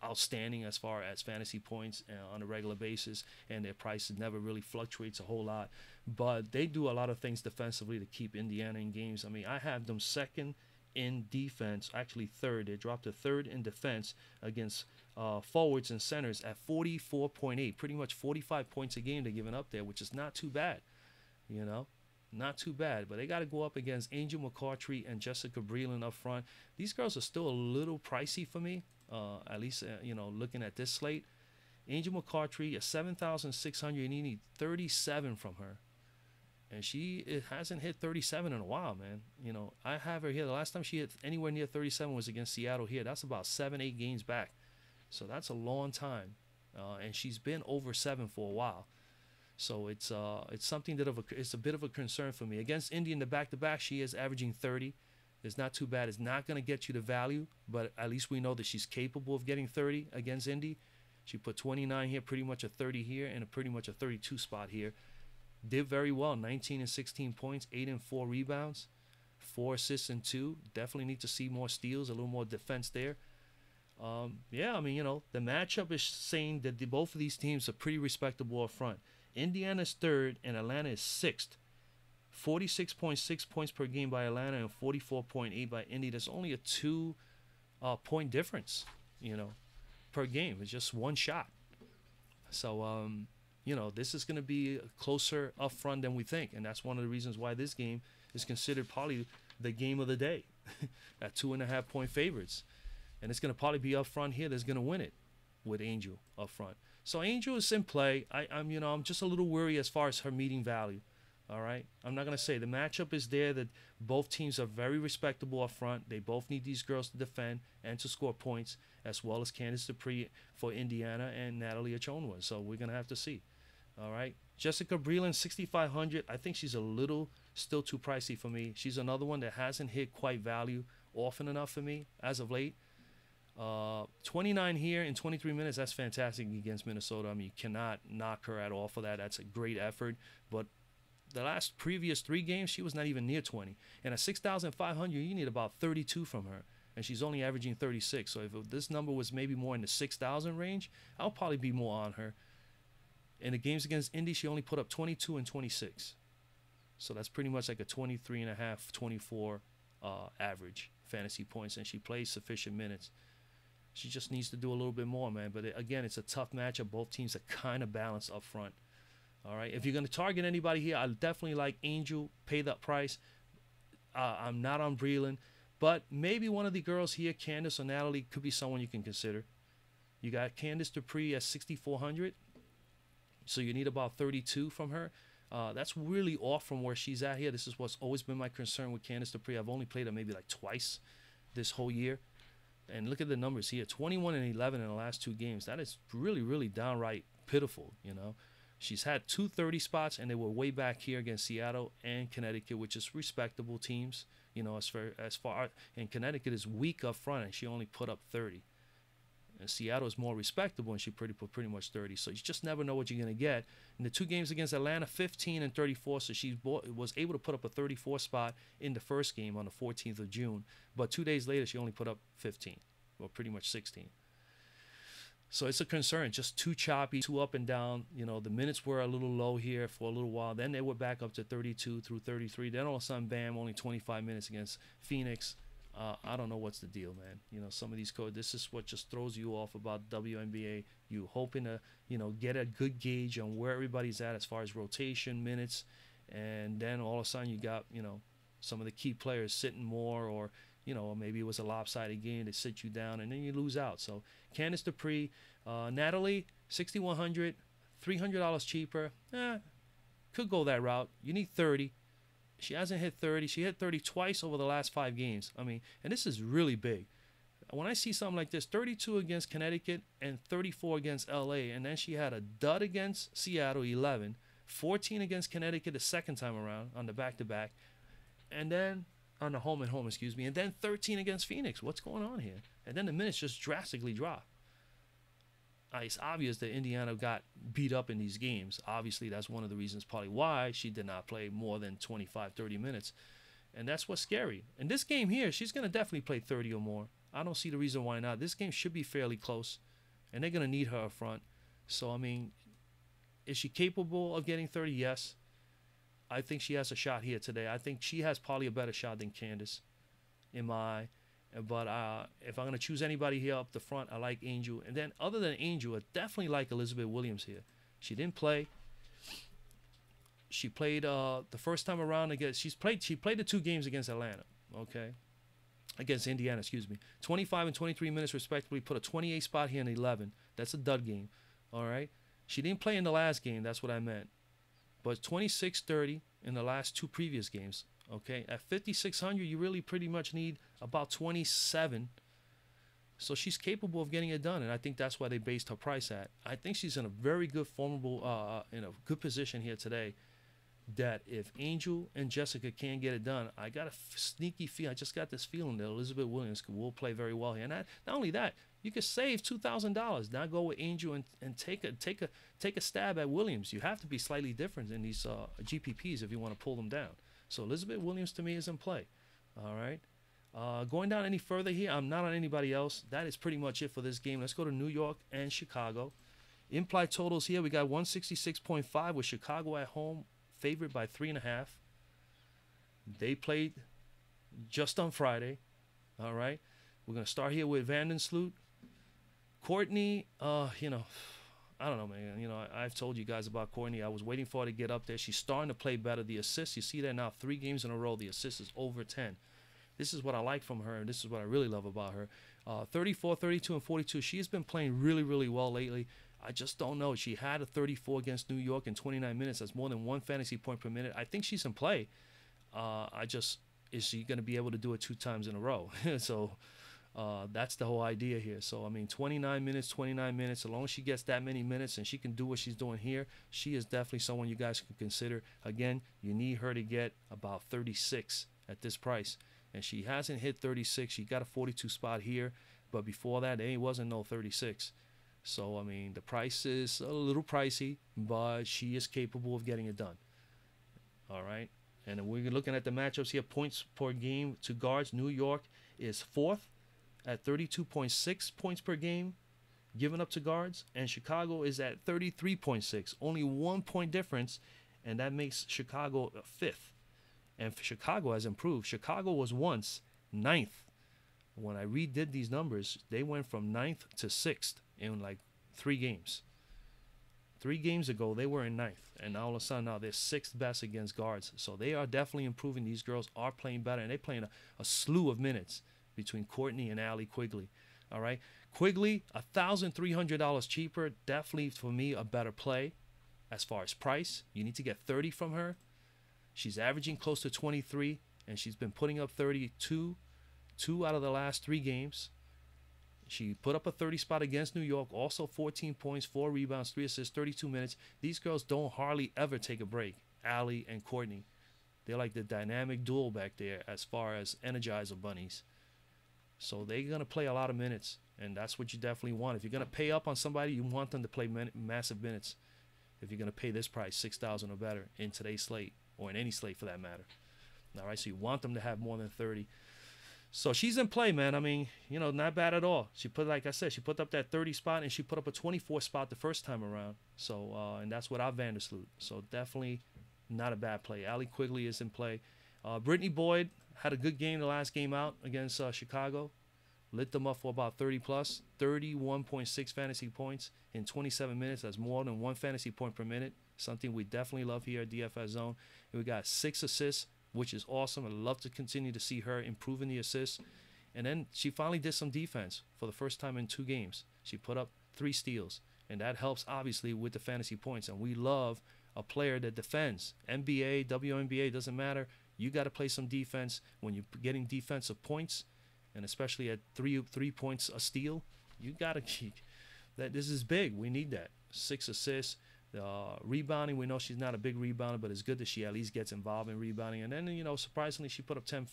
outstanding as far as fantasy points on a regular basis, and their prices never really fluctuates a whole lot. But they do a lot of things defensively to keep Indiana in games. I mean, I have them second in defense, actually third. They dropped to third in defense against forwards and centers at 44.8, pretty much 45 points a game they're giving up there, which is not too bad, not too bad. But they got to go up against Angel McCoughtry and Jessica Breland up front. These girls are still a little pricey for me, at least looking at this slate. Angel McCoughtry at 7,600, and you need 37 from her. And it hasn't hit 37 in a while, man. I have her here. The last time she hit anywhere near 37 was against Seattle here. That's about 7-8 games back. So that's a long time. And she's been over 7 for a while. So it's something it's a bit of a concern for me. Against Indy in the back-to-back, she is averaging 30. It's not too bad. It's not going to get you the value, but at least we know that she's capable of getting 30 against Indy. She put 29 here, pretty much a 30 here, and pretty much a 32 spot here. Did very well, 19 and 16 points, 8 and 4 rebounds, 4 assists and 2. Definitely need to see more steals, a little more defense there. Yeah, I mean, the matchup is saying that both of these teams are pretty respectable up front. Indiana's third and Atlanta is sixth. 46.6 points per game by Atlanta and 44.8 by Indy. There's only a 2-point difference, per game. It's just one shot. So, this is going to be closer up front than we think. And that's one of the reasons why this game is considered probably the game of the day at 2.5-point favorites. And it's going to probably be up front here that's going to win it with Angel up front. So Angel is in play. I'm just a little worried as far as her meeting value. All right. I'm not going to say the matchup is there that both teams are very respectable up front. They both need these girls to defend and to score points, as well as Candace Dupree for Indiana and Natalie Achonwa. So we're going to have to see. All right. Jessica Breland, 6,500. I think she's a little still too pricey for me. She's another one that hasn't hit quite value often enough for me as of late. 29 here in 23 minutes. That's fantastic against Minnesota. I mean, you cannot knock her at all for that. That's a great effort. But the previous 3 games, she was not even near 20. And at 6,500, you need about 32 from her. And she's only averaging 36. So if this number was maybe more in the 6,000 range, I'll probably be more on her. In the games against Indy, she only put up 22 and 26. So that's pretty much like a 23.5, 24 average fantasy points. And she plays sufficient minutes. She just needs to do a little bit more, man. But again, it's a tough matchup. Both teams are kind of balanced up front. All right. If you're going to target anybody here, I definitely like Angel. Pay that price. I'm not on Breland. But maybe one of the girls here, Candace or Natalie, could be someone you can consider. You got Candace Dupree at 6,400. So you need about 32 from her. That's really off from where she's at here. This is what's always been my concern with Candace Dupree. I've only played her maybe like twice this whole year. And look at the numbers here, 21 and 11 in the last 2 games. That is really, really downright pitiful, She's had 2 30 spots, and they were way back here against Seattle and Connecticut, which is respectable teams, as far and Connecticut is weak up front, and she only put up 30. And Seattle is more respectable, and she put pretty much 30. So you just never know what you're going to get. In the 2 games against Atlanta, 15 and 34. So she was able to put up a 34 spot in the first game on the 14th of June. But 2 days later, she only put up 15, or pretty much 16. So it's a concern. Just too choppy, too up and down. The minutes were a little low here for a little while. Then they were back up to 32 through 33. Then all of a sudden, bam, only 25 minutes against Phoenix. I don't know what's the deal, man. Some of these codes, this is what just throws you off about WNBA. You hoping to, get a good gauge on where everybody's at as far as rotation, minutes, and then all of a sudden you got, some of the key players sitting more, or, maybe it was a lopsided game. They sit you down, and then you lose out. So Candace Dupree, Natalie, 6,100, $300 cheaper. Could go that route. You need 30. She hasn't hit 30. She hit 30 twice over the last 5 games. I mean, and this is really big. When I see something like this, 32 against Connecticut and 34 against LA, and then she had a dud against Seattle, 11, 14 against Connecticut the second time around on the back-to-back, and then on the home and home, and then 13 against Phoenix. What's going on here? And then the minutes just drastically drop. it's obvious that Indiana got beat up in these games. Obviously, that's one of the reasons probably why she did not play more than 25, 30 minutes. And that's what's scary. In this game here, she's going to definitely play 30 or more. I don't see the reason why not. This game should be fairly close, and they're going to need her up front. So, I mean, is she capable of getting 30? Yes. I think she has a shot here today. I think she has probably a better shot than Candace in my eye. But if I'm going to choose anybody here up the front, I like Angel. And then other than Angel, I definitely like Elizabeth Williams here. She didn't play. She played the first time around against. She played the 2 games against Atlanta. Okay, against Indiana. Excuse me. 25 and 23 minutes respectively. Put a 28 spot here in 11. That's a dud game. All right. She didn't play in the last game. That's what I meant. But 26-30 in the last 2 previous games. Okay, at 5,600, you really pretty much need about 27. So she's capable of getting it done, and I think that's why they based her price at. I think she's in a very good, formidable, in a good position here today. That if Angel and Jessica can't get it done, I got a sneaky feel. I just got this feeling that Elizabeth Williams will play very well here. And not only that, you could save $2,000. Now go with Angel and take a stab at Williams. You have to be slightly different in these GPPs if you want to pull them down. So Elizabeth Williams to me is in play. All right. Going down any further here, I'm not on anybody else. That is pretty much it for this game. Let's go to New York and Chicago. Implied totals here, we got 166.5 with Chicago at home, favored by 3.5. They played just on Friday. All right. We're going to start here with Vandersloot. Courtney, I don't know, man. I've told you guys about Courtney. I was waiting for her to get up there. She's starting to play better. The assists, you see that now 3 games in a row. The assist is over 10. This is what I like from her, and this is what I really love about her. 34, 32, and 42. She has been playing really, really well lately. I just don't know. She had a 34 against New York in 29 minutes. That's more than 1 fantasy point per minute. I think she's in play. Is she going to be able to do it 2 times in a row? So that's the whole idea here. So, I mean, 29 minutes. As long as she gets that many minutes and she can do what she's doing here, she is definitely someone you guys can consider. Again, you need her to get about 36 at this price. And she hasn't hit 36. She got a 42 spot here. But before that, there wasn't no 36. So, I mean, the price is a little pricey, but she is capable of getting it done. All right. And then we're looking at the matchups here. Points per game to guards. New York is 4th at 32.6 points per game given up to guards. And Chicago is at 33.6. Only 1 point difference. And that makes Chicago 5th. And Chicago has improved. Chicago was once 9th. When I redid these numbers, they went from 9th to 6th in like 3 games. 3 games ago, they were in 9th. And all of a sudden, now they're 6th best against guards. So they are definitely improving. These girls are playing better. And they're playing a slew of minutes between Courtney and Allie Quigley. All right. Quigley, $1,300 cheaper. Definitely, for me, a better play as far as price. You need to get 30 from her. She's averaging close to 23, and she's been putting up 32 2 out of the last 3 games. She put up a 30 spot against New York, also 14 points, 4 rebounds, 3 assists, 32 minutes. These girls don't hardly ever take a break, Allie and Courtney. They're like the dynamic duo back there as far as Energizer bunnies. So they're going to play a lot of minutes, and that's what you definitely want. If you're going to pay up on somebody, you want them to play massive minutes. If you're going to pay this price, $6,000 or better in today's slate, or in any slate for that matter. All right, so you want them to have more than 30. So she's in play, man. I mean, not bad at all. She put, like I said, she put up that 30 spot, and she put up a 24 spot the first time around. So, and that's without Vandersloot. So definitely not a bad play. Allie Quigley is in play. Brittany Boyd had a good game the last game out against Chicago. Lit them up for about 30 plus, 31.6 fantasy points in 27 minutes. That's more than 1 fantasy point per minute. Something we definitely love here at DFS Zone. And we got 6 assists, which is awesome. I'd love to continue to see her improving the assists. And then she finally did some defense for the first time in 2 games. She put up 3 steals, and that helps obviously with the fantasy points. And we love a player that defends. NBA, WNBA, doesn't matter. You got to play some defense when you're getting defensive points, and especially at 3 points a steal. You got to keep that. This is big. We need that. 6 assists. Rebounding, we know she's not a big rebounder, but it's good that she at least gets involved in rebounding. And then, surprisingly, she put up 10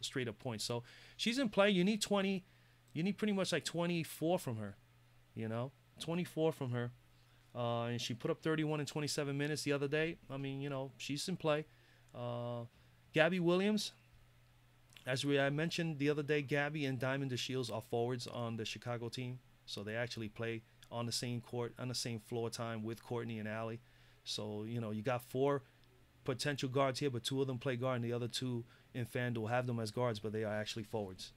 straight up points. So she's in play. You need 20. You need pretty much like 24 from her, 24 from her. And she put up 31 in 27 minutes the other day. I mean, she's in play. Gabby Williams, as I mentioned the other day, Gabby and Diamond DeShields are forwards on the Chicago team. So they actually play on the same court, on the same floor time with Courtney and Allie. So, you got 4 potential guards here, but 2 of them play guard, and the other 2 in FanDuel have them as guards, but they are actually forwards.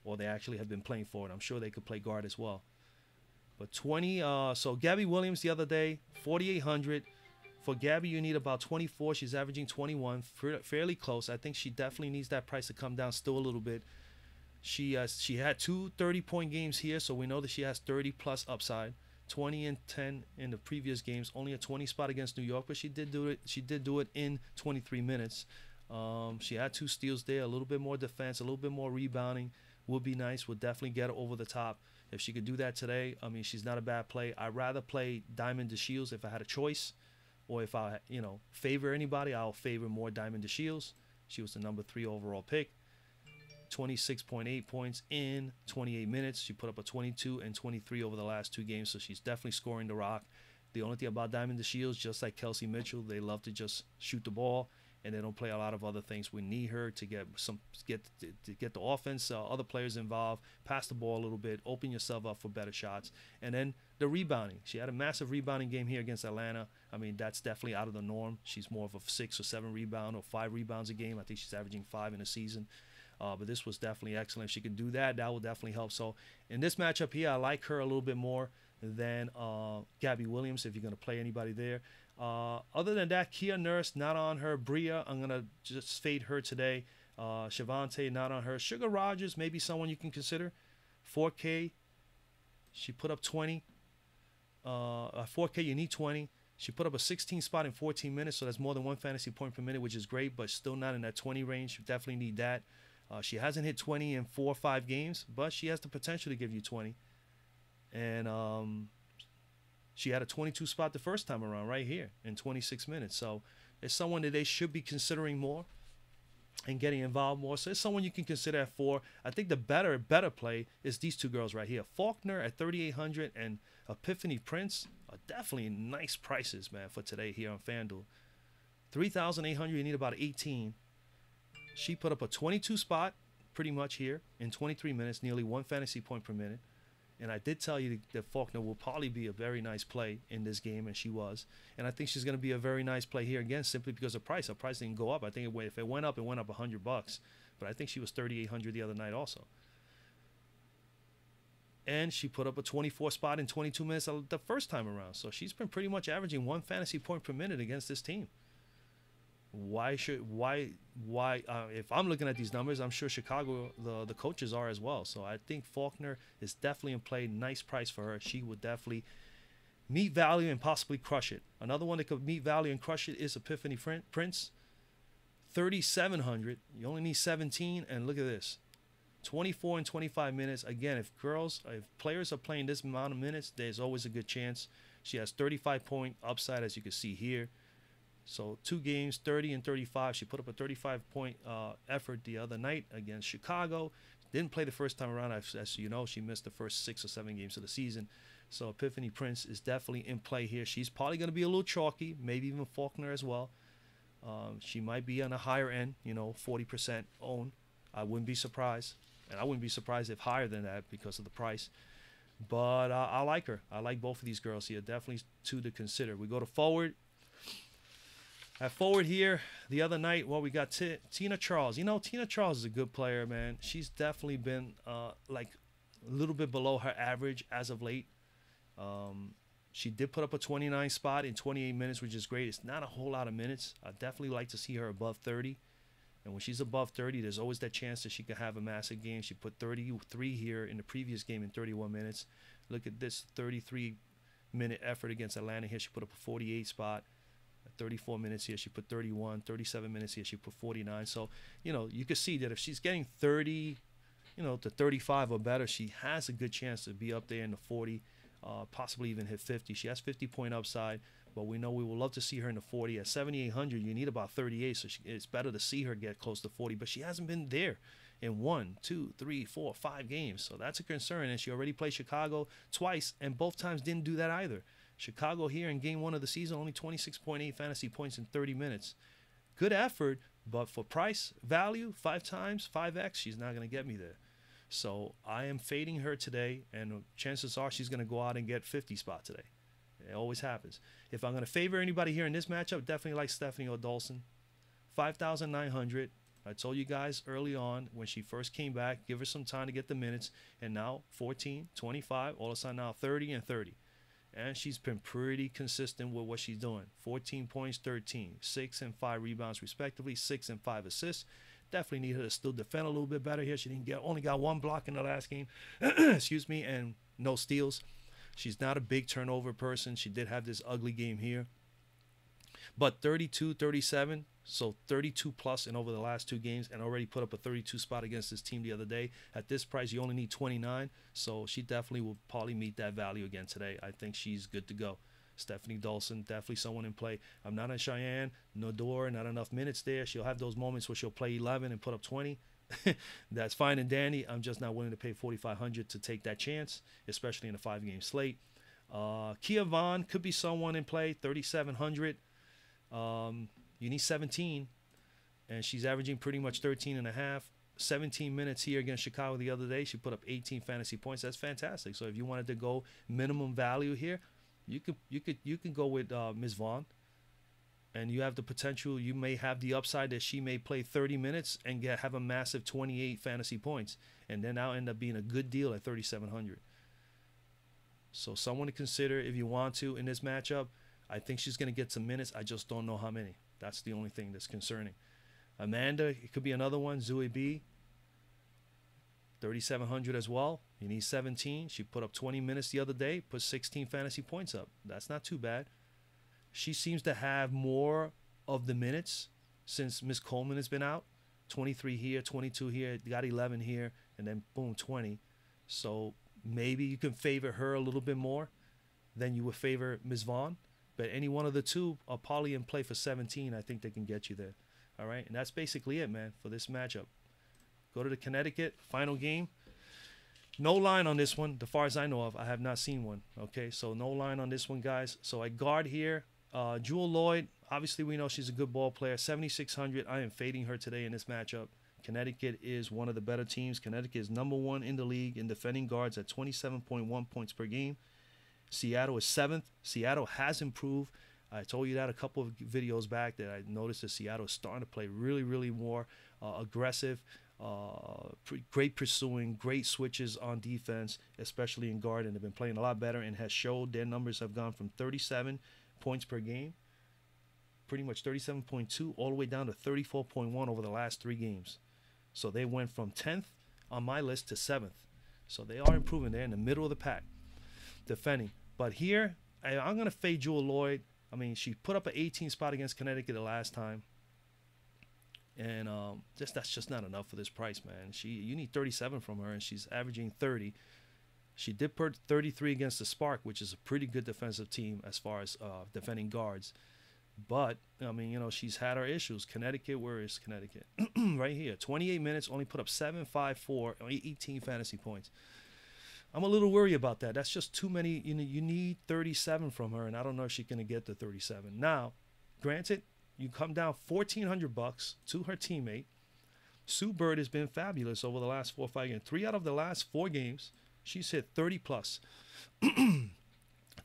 Or they actually have been playing forward. I'm sure they could play guard as well. But 20, so Gabby Williams the other day, 4,800. For Gabby, you need about 24. She's averaging 21, fairly close. I think she definitely needs that price to come down still a little bit. She had 2 30-point games here, so we know that she has 30-plus upside. 20 and 10 in the previous games, only a 20 spot against New York, but she did do it. She did do it in 23 minutes. She had 2 steals there, a little bit more defense, a little bit more rebounding. Would be nice. Would definitely get her over the top. If she could do that today, I mean, she's not a bad play. I'd rather play Diamond DeShields if I had a choice, or if I, favor anybody, I'll favor more Diamond DeShields. She was the number 3 overall pick. 26.8 points in 28 minutes. She put up a 22 and 23 over the last 2 games, so she's definitely scoring the rock. The only thing about Diamond DeShields, just like Kelsey Mitchell, they love to just shoot the ball, and they don't play a lot of other things. We need her to get the offense, other players involved, pass the ball a little bit, open yourself up for better shots, and then the rebounding. She had a massive rebounding game here against Atlanta. I mean, that's definitely out of the norm. She's more of a 6 or 7 rebound or 5 rebounds a game. I think she's averaging 5 in a season. But this was definitely excellent. If she could do that, that will definitely help. So in this matchup here, I like her a little bit more than Gabby Williams, if you're going to play anybody there. Other than that, Kia Nurse, not on her. Bria, I'm going to just fade her today. Shavante, not on her. Sugar Rogers, maybe someone you can consider. 4K, she put up 20. 4K, you need 20. She put up a 16 spot in 14 minutes, so that's more than 1 fantasy point per minute, which is great, but still not in that 20 range. You definitely need that. She hasn't hit 20 in 4 or 5 games, but she has the potential to give you 20. And she had a 22 spot the first time around right here in 26 minutes. So it's someone that they should be considering more and getting involved more. So it's someone you can consider at 4. I think the better play is these 2 girls right here. Faulkner at 3,800 and Epiphany Prince are definitely nice prices, man, for today here on FanDuel. 3,800, you need about 18. She put up a 22 spot pretty much here in 23 minutes, nearly 1 fantasy point per minute. And I did tell you that Faulkner will probably be a very nice play in this game, and she was. And I think she's going to be a very nice play here again, simply because of price. Her price didn't go up. I think if it went up, $100. But I think she was 3,800 the other night also. And she put up a 24 spot in 22 minutes the first time around. So she's been pretty much averaging 1 fantasy point per minute against this team. If I'm looking at these numbers, I'm sure Chicago, the coaches are as well. So I think Faulkner is definitely in play. Nice price for her. She would definitely meet value and possibly crush it. Another one that could meet value and crush it is Epiphany Prince. 3,700. You only need 17, and look at this. 24 and 25 minutes. Again, if players are playing this amount of minutes, there's always a good chance. She has 35-point upside, as you can see here. So 2 games, 30 and 35. She put up a 35-point effort the other night against Chicago. Didn't play the first time around. As you know, she missed the first 6 or 7 games of the season. So Epiphany Prince is definitely in play here. She's probably going to be a little chalky, maybe even Faulkner as well. She might be on a higher end, 40% own. I wouldn't be surprised. And I wouldn't be surprised if higher than that because of the price. But I like her. I like both of these girls here. Definitely 2 to consider. We go to forward. At forward here, the other night, we got Tina Charles. Tina Charles is a good player, man. She's definitely been like a little bit below her average as of late. She did put up a 29 spot in 28 minutes, which is great. It's not a whole lot of minutes. I definitely like to see her above 30. And when she's above 30, there's always that chance that she could have a massive game. She put 33 here in the previous game in 31 minutes. Look at this 33-minute effort against Atlanta here. She put up a 48 spot. 34 minutes here, she put 31. 37 minutes here, she put 49. So, you can see that if she's getting 30, to 35 or better, she has a good chance to be up there in the 40, possibly even hit 50. She has 50-point upside, but we know we would love to see her in the 40. At 7,800, you need about 38, so it's better to see her get close to 40, but she hasn't been there in 1, 2, 3, 4, 5 games. So that's a concern. And she already played Chicago twice, and both times didn't do that either. Chicago here in game 1 of the season, only 26.8 fantasy points in 30 minutes. Good effort, but for price value, 5 times, 5x, she's not going to get me there. So I am fading her today, and chances are she's going to go out and get 50 spot today. It always happens. If I'm going to favor anybody here in this matchup, definitely like Stephanie O'Dolson. 5,900. I told you guys early on when she first came back, give her some time to get the minutes. And now 14, 25, all of a sudden now 30 and 30. And she's been pretty consistent with what she's doing. 14 points, 13, 6 and 5 rebounds respectively, 6 and 5 assists. Definitely need her to still defend a little bit better here. She only got 1 block in the last game, excuse me, and no steals. She's not a big turnover person. She did have this ugly game here. But 32, 37, so 32 plus in over the last 2 games, and already put up a 32 spot against this team the other day. At this price, you only need 29, so she definitely will probably meet that value again today. I think she's good to go. Stephanie Dawson, definitely someone in play. I'm not on Cheyenne, Nodor, not enough minutes there. She'll have those moments where she'll play 11 and put up 20. That's fine and dandy. I'm just not willing to pay $4,500 to take that chance, especially in a 5-game slate. Kia Vaughn could be someone in play, 3,700. You need 17, and she's averaging pretty much 13 and a half. 17 minutes here against Chicago the other day. She put up 18 fantasy points. That's fantastic. So if you wanted to go minimum value here, you can go with Ms. Vaughn. And you have the potential, you may have the upside that she may play 30 minutes and have a massive 28 fantasy points. And then that'll end up being a good deal at 3,700. So someone to consider if you want to in this matchup. I think she's going to get some minutes. I just don't know how many. That's the only thing that's concerning. Amanda, it could be another one. Zui B, 3,700 as well. You need 17. She put up 20 minutes the other day, put 16 fantasy points up. That's not too bad. She seems to have more of the minutes since Miss Coleman has been out. 23 here, 22 here, got 11 here, and then boom, 20. So maybe you can favor her a little bit more than you would favor Ms. Vaughn. But any one of the two are probably in play for 17. I think they can get you there. All right, and that's basically it, man, for this matchup. Go to the Connecticut final game. No line on this one, as far as I know of. I have not seen one. Okay, so no line on this one, guys. So I guard here. Jewel Lloyd, obviously we know she's a good ball player. 7,600. I am fading her today in this matchup. Connecticut is one of the better teams. Connecticut is #1 in the league in defending guards at 27.1 points per game. Seattle is 7th. Seattle has improved. I told you that a couple of videos back that I noticed that Seattle is starting to play really, really more aggressive, great pursuing, great switches on defense, especially in guard, and they've been playing a lot better and has showed their numbers have gone from 37 points per game, pretty much 37.2, all the way down to 34.1 over the last 3 games. So they went from 10th on my list to 7th. So they are improving. They're in the middle of the pack defending. But here, I'm going to fade Jewel Lloyd. I mean, she put up an 18 spot against Connecticut the last time. And that's just not enough for this price, man. You need 37 from her, and she's averaging 30. She did put 33 against the Spark, which is a pretty good defensive team as far as defending guards. But, I mean, you know, she's had her issues. Connecticut, where is Connecticut? Right here. 28 minutes, only put up 7, 5, 4, 18 fantasy points. I'm a little worried about that. That's just too many. You know, you need 37 from her, and I don't know if she's going to get the 37. Now, granted, you come down $1,400 to her teammate. Sue Bird has been fabulous over the last 4 or 5 games. 3 out of the last 4 games, she's hit 30 plus.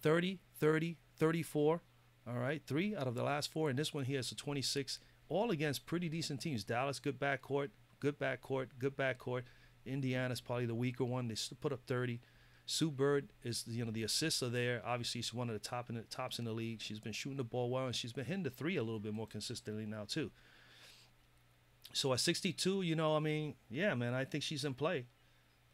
30, 30, 34. All right, 3 out of the last 4, and this one here is a 26. All against pretty decent teams. Dallas, good backcourt, good backcourt, good backcourt. Indiana's probably the weaker one. They still put up 30. Sue Bird is, you know, the assists are there. Obviously, she's one of the tops in the league. She's been shooting the ball well, and she's been hitting the 3 a little bit more consistently now too. So at 62, you know, I mean, yeah, man, I think she's in play.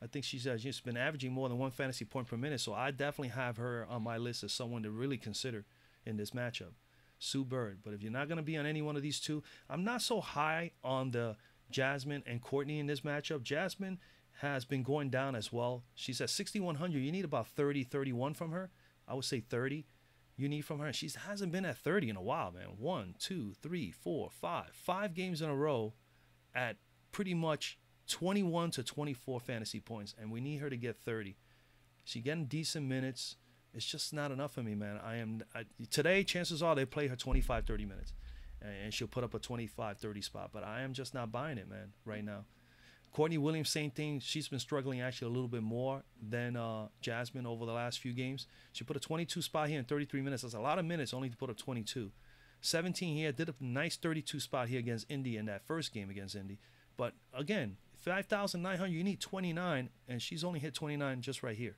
I think she's been averaging more than 1 fantasy point per minute. So I definitely have her on my list as someone to really consider in this matchup. Sue Bird. But if you're not going to be on any one of these two, I'm not so high on the Jasmine and Courtney in this matchup. Jasmine has been going down as well. She's at 6,100. You need about 30, 31 from her. I would say 30 you need from her. She hasn't been at 30 in a while, man. 1, 2, 3, 4, 5. 5 games in a row at pretty much 21 to 24 fantasy points, and we need her to get 30. She's getting decent minutes. It's just not enough for me, man. Today, chances are they play her 25, 30 minutes, and she'll put up a 25, 30 spot. But I am just not buying it, man, right now. Courtney Williams, same thing. She's been struggling actually a little bit more than Jasmine over the last few games. She put a 22 spot here in 33 minutes. That's a lot of minutes only to put up 22. 17 here, did a nice 32 spot here against Indy in that first game against Indy. But again, 5,900, you need 29, and she's only hit 29 just right here.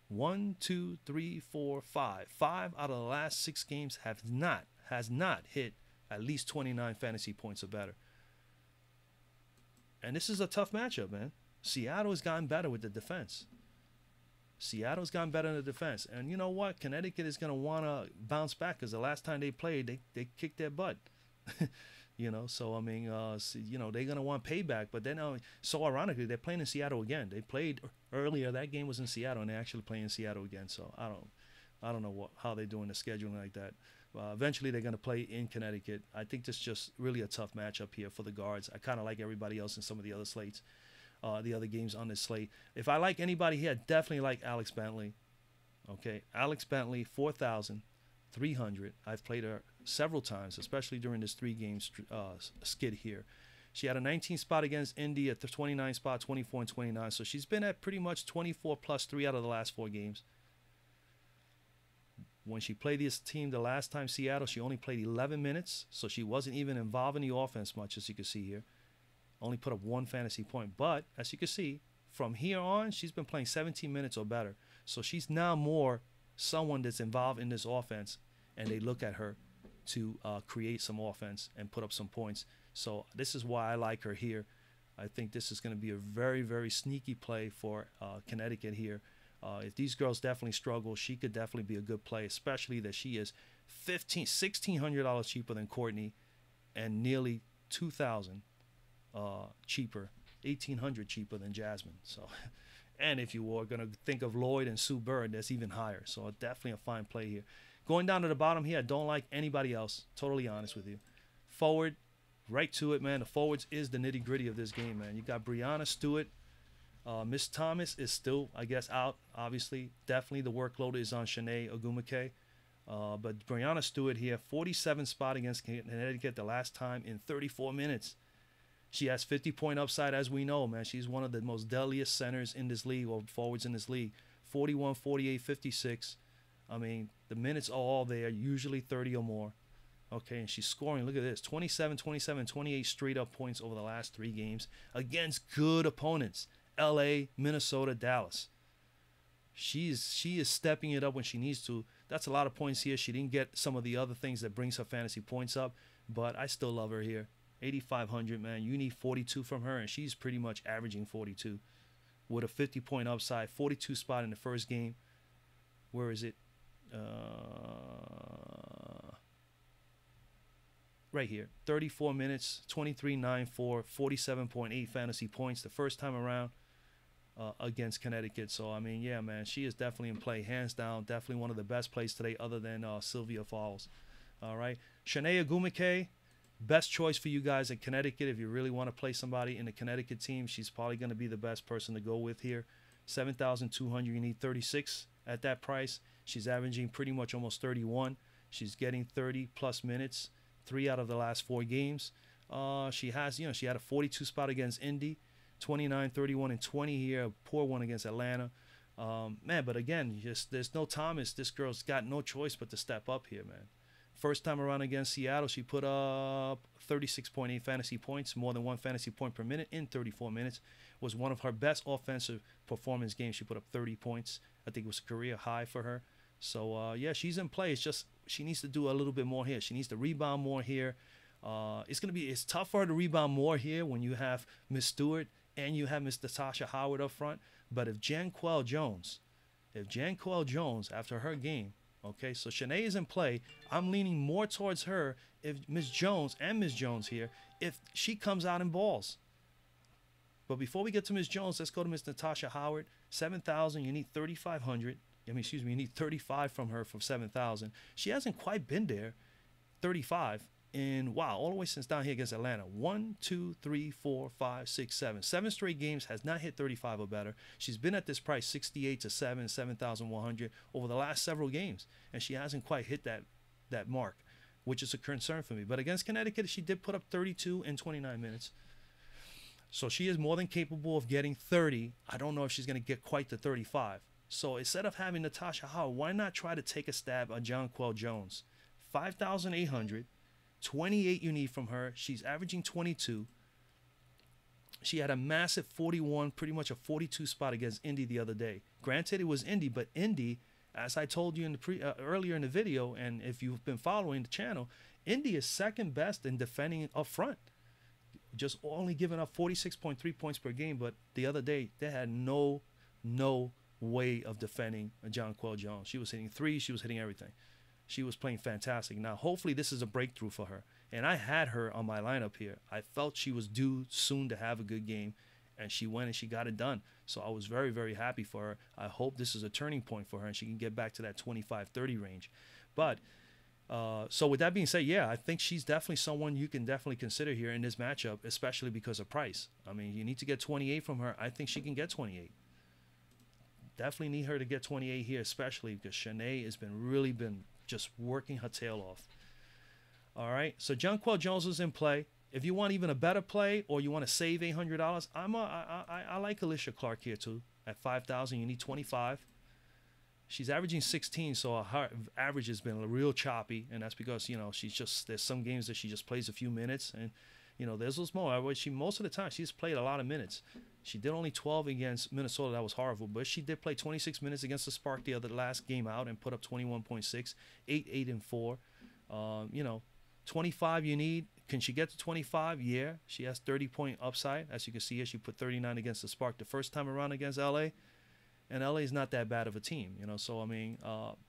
1, 2, 3, 4, 5. 5 out of the last 6 games has not hit at least 29 fantasy points or better. And this is a tough matchup, man. Seattle has gotten better with the defense. Seattle's gotten better in the defense. And you know what? Connecticut is going to want to bounce back because the last time they played, they kicked their butt. So, I mean, they're going to want payback. But then, so ironically, they're playing in Seattle again. They played earlier. That game was in Seattle, and they're actually playing in Seattle again. So, I don't know how they're doing the scheduling like that. Eventually, they're going to play in Connecticut. I think this is just really a tough matchup here for the guards. I kind of like everybody else in some of the other slates, the other games on this slate. If I like anybody here, I definitely like Alex Bentley. Okay, Alex Bentley, 4,300. I've played her several times, especially during this 3-game skid here. She had a 19 spot against Indy, at the 29 spot, 24 and 29. So she's been at pretty much 24 plus 3 out of the last 4 games. When she played this team the last time, Seattle, she only played 11 minutes, so she wasn't even involved in the offense much, as you can see here. Only put up 1 fantasy point. But, as you can see, from here on, she's been playing 17 minutes or better. So she's now more someone that's involved in this offense, and they look at her to create some offense and put up some points. So this is why I like her here. I think this is going to be a very, very sneaky play for Connecticut here. If these girls definitely struggle, she could definitely be a good play, especially that she is $1,600 cheaper than Courtney and nearly $2,000 cheaper, $1,800 cheaper than Jasmine. So, and if you were going to think of Lloyd and Sue Bird, that's even higher. So definitely a fine play here. Going down to the bottom here, I don't like anybody else, totally honest with you. Forward, right to it, man. The forwards is the nitty-gritty of this game, man. You got Brianna Stewart. Miss Thomas is still, I guess, out, obviously. Definitely the workload is on Shanae Ogumake. But Brianna Stewart here, 47 spot against Connecticut the last time in 34 minutes. She has 50-point upside, as we know, man. She's one of the most deadliest centers in this league, or forwards in this league. 41, 48, 56. I mean, the minutes are all there, usually 30 or more. Okay, and she's scoring, look at this, 27, 27, 28 straight-up points over the last 3 games against good opponents. LA, Minnesota, Dallas. She is stepping it up when she needs to. That's a lot of points here. She didn't get some of the other things that brings her fantasy points up, but I still love her here. 8,500, man. You need 42 from her, and she's pretty much averaging 42 with a 50-point upside. 42 spot in the first game. Where is it? Right here. 34 minutes, 23-9-4, 47.8 fantasy points the first time around. Against Connecticut. So, I mean, yeah, man, she is definitely in play, hands down. Definitely one of the best plays today other than Sylvia Falls. All right. Shanae Ogumake, best choice for you guys at Connecticut. If you really want to play somebody in the Connecticut team, she's probably going to be the best person to go with here. 7,200, you need 36 at that price. She's averaging pretty much almost 31. She's getting 30-plus minutes, 3 out of the last 4 games. She has, she had a 42 spot against Indy. 29, 31, and 20 here. A poor one against Atlanta. Man, but again, there's no Thomas. This girl's got no choice but to step up here, man. First time around against Seattle, she put up 36.8 fantasy points, more than 1 fantasy point per minute in 34 minutes. Was one of her best offensive performance games. She put up 30 points. I think it was a career high for her. So, yeah, she's in play. It's just she needs to do a little bit more here. She needs to rebound more here. It's tough for her to rebound more here when you have Miss Stewart and you have Miss Natasha Howard up front. But if Janquel Jones, after her game, okay, so Shanae is in play, I'm leaning more towards her if Miss Jones here, if she comes out and balls. But before we get to Miss Jones, let's go to Miss Natasha Howard. 7,000, you need 3,500. You need 35 from her from 7,000. She hasn't quite been there. 35. all the way since down here against Atlanta. 1, 2, 3, 4, 5, 6, 7. 7 straight games, has not hit 35 or better. She's been at this price, 68 to 7,100 over the last several games, and she hasn't quite hit that mark, which is a concern for me. But against Connecticut, she did put up 32 in 29 minutes. So she is more than capable of getting 30. I don't know if she's going to get quite to 35. So instead of having Natasha Howard, why not try to take a stab on Jonquel Jones? 5,800. 28 you need from her. She's averaging 22. She had a massive 41, pretty much a 42 spot against Indy the other day. Granted, it was Indy, but Indy, as I told you in the earlier in the video, and if you've been following the channel, Indy is second best in defending up front. Just only giving up 46.3 points per game, but the other day they had no way of defending Jonquel Jones. She was hitting threes, she was hitting everything. She was playing fantastic. Now, hopefully this is a breakthrough for her. And I had her on my lineup here. I felt she was due soon to have a good game, and she went and she got it done. So I was very, very happy for her. I hope this is a turning point for her and she can get back to that 25-30 range. But so with that being said, yeah, I think she's definitely someone you can definitely consider here in this matchup, especially because of price. I mean, you need to get 28 from her. I think she can get 28. Definitely need her to get 28 here, especially because Shanae has really been just working her tail off. All right, so Jonquel Jones is in play. If you want even a better play or you want to save $800, I like Alicia Clark here too. At 5,000, you need 25. She's averaging 16, so her average has been real choppy, and that's because there's some games that she just plays a few minutes, and there's those more. Most of the time she's played a lot of minutes. She did only 12 against Minnesota. That was horrible. But she did play 26 minutes against the Spark the last game out and put up 21.6, 8, and 4. 25 you need. Can she get to 25? Yeah. She has 30-point upside. As you can see here, she put 39 against the Spark the first time around against LA. And LA is not that bad of a team, So, I mean,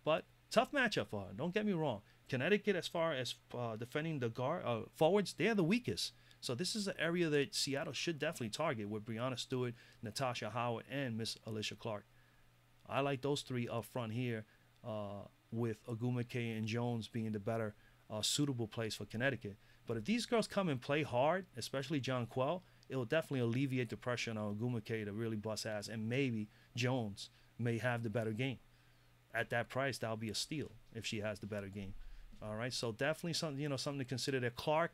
but tough matchup for her. Don't get me wrong. Connecticut, as far as defending the forwards, they're the weakest. So this is an area that Seattle should definitely target with Breanna Stewart, Natasha Howard, and Miss Alicia Clark. I like those three up front here, with Ogwumike and Jones being the better suitable place for Connecticut. But if these girls come and play hard, especially Jonquel, it will definitely alleviate the pressure on Ogwumike to really bust ass, and maybe Jones may have the better game. At that price, that'll be a steal if she has the better game. All right, so definitely something to consider there. Clark,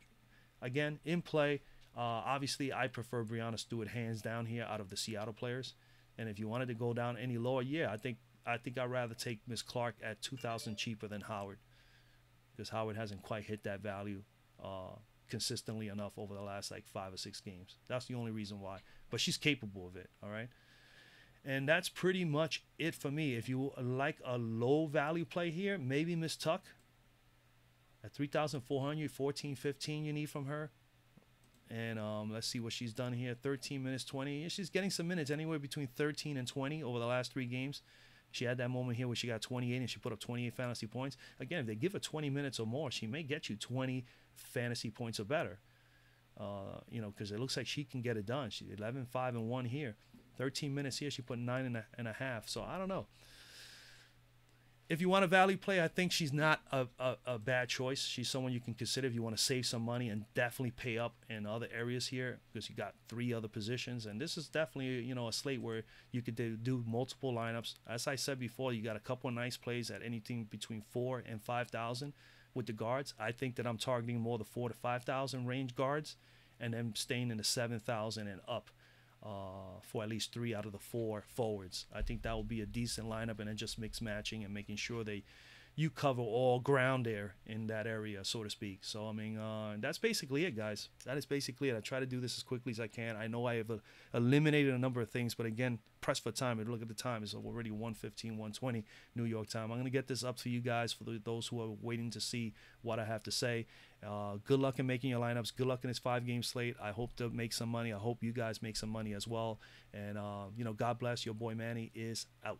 again, in play. Obviously, I prefer Breanna Stewart hands down here out of the Seattle players. And if you wanted to go down any lower, yeah, I think I'd rather take Miss Clark at 2,000 cheaper than Howard, because Howard hasn't quite hit that value consistently enough over the last 5 or 6 games. That's the only reason why. But she's capable of it. All right. And that's pretty much it for me. If you like a low value play here, maybe Miss Tuck. At 3,400, 14, 15 you need from her. And let's see what she's done here. 13 minutes, 20. She's getting some minutes anywhere between 13 and 20 over the last 3 games. She had that moment here where she got 28 and she put up 28 fantasy points. Again, if they give her 20 minutes or more, she may get you 20 fantasy points or better. Because it looks like she can get it done. She's 11, 5, and 1 here. 13 minutes here, she put 9.5. So I don't know. If you want a value play, I think she's not a bad choice. She's someone you can consider if you want to save some money and definitely pay up in other areas here, because you got 3 other positions. And this is definitely, a slate where you could do multiple lineups. As I said before, you got a couple of nice plays at anything between 4 and 5,000 with the guards. I think that I'm targeting more the 4 to 5,000 range guards, and then staying in the 7,000 and up. For at least 3 out of the 4 forwards. I think that will be a decent lineup, and then just mix matching and making sure you cover all ground there in that area, so to speak. So, I mean, that's basically it, guys. That is basically it. I try to do this as quickly as I can. I know I have eliminated a number of things, but again, pressed for time. And look at the time. It's already 1:15, 1:20 New York time. I'm going to get this up to you guys for those who are waiting to see what I have to say. Good luck in making your lineups. Good luck in this 5-game slate. I hope to make some money. I hope you guys make some money as well. And, God bless. Your boy Manny is out.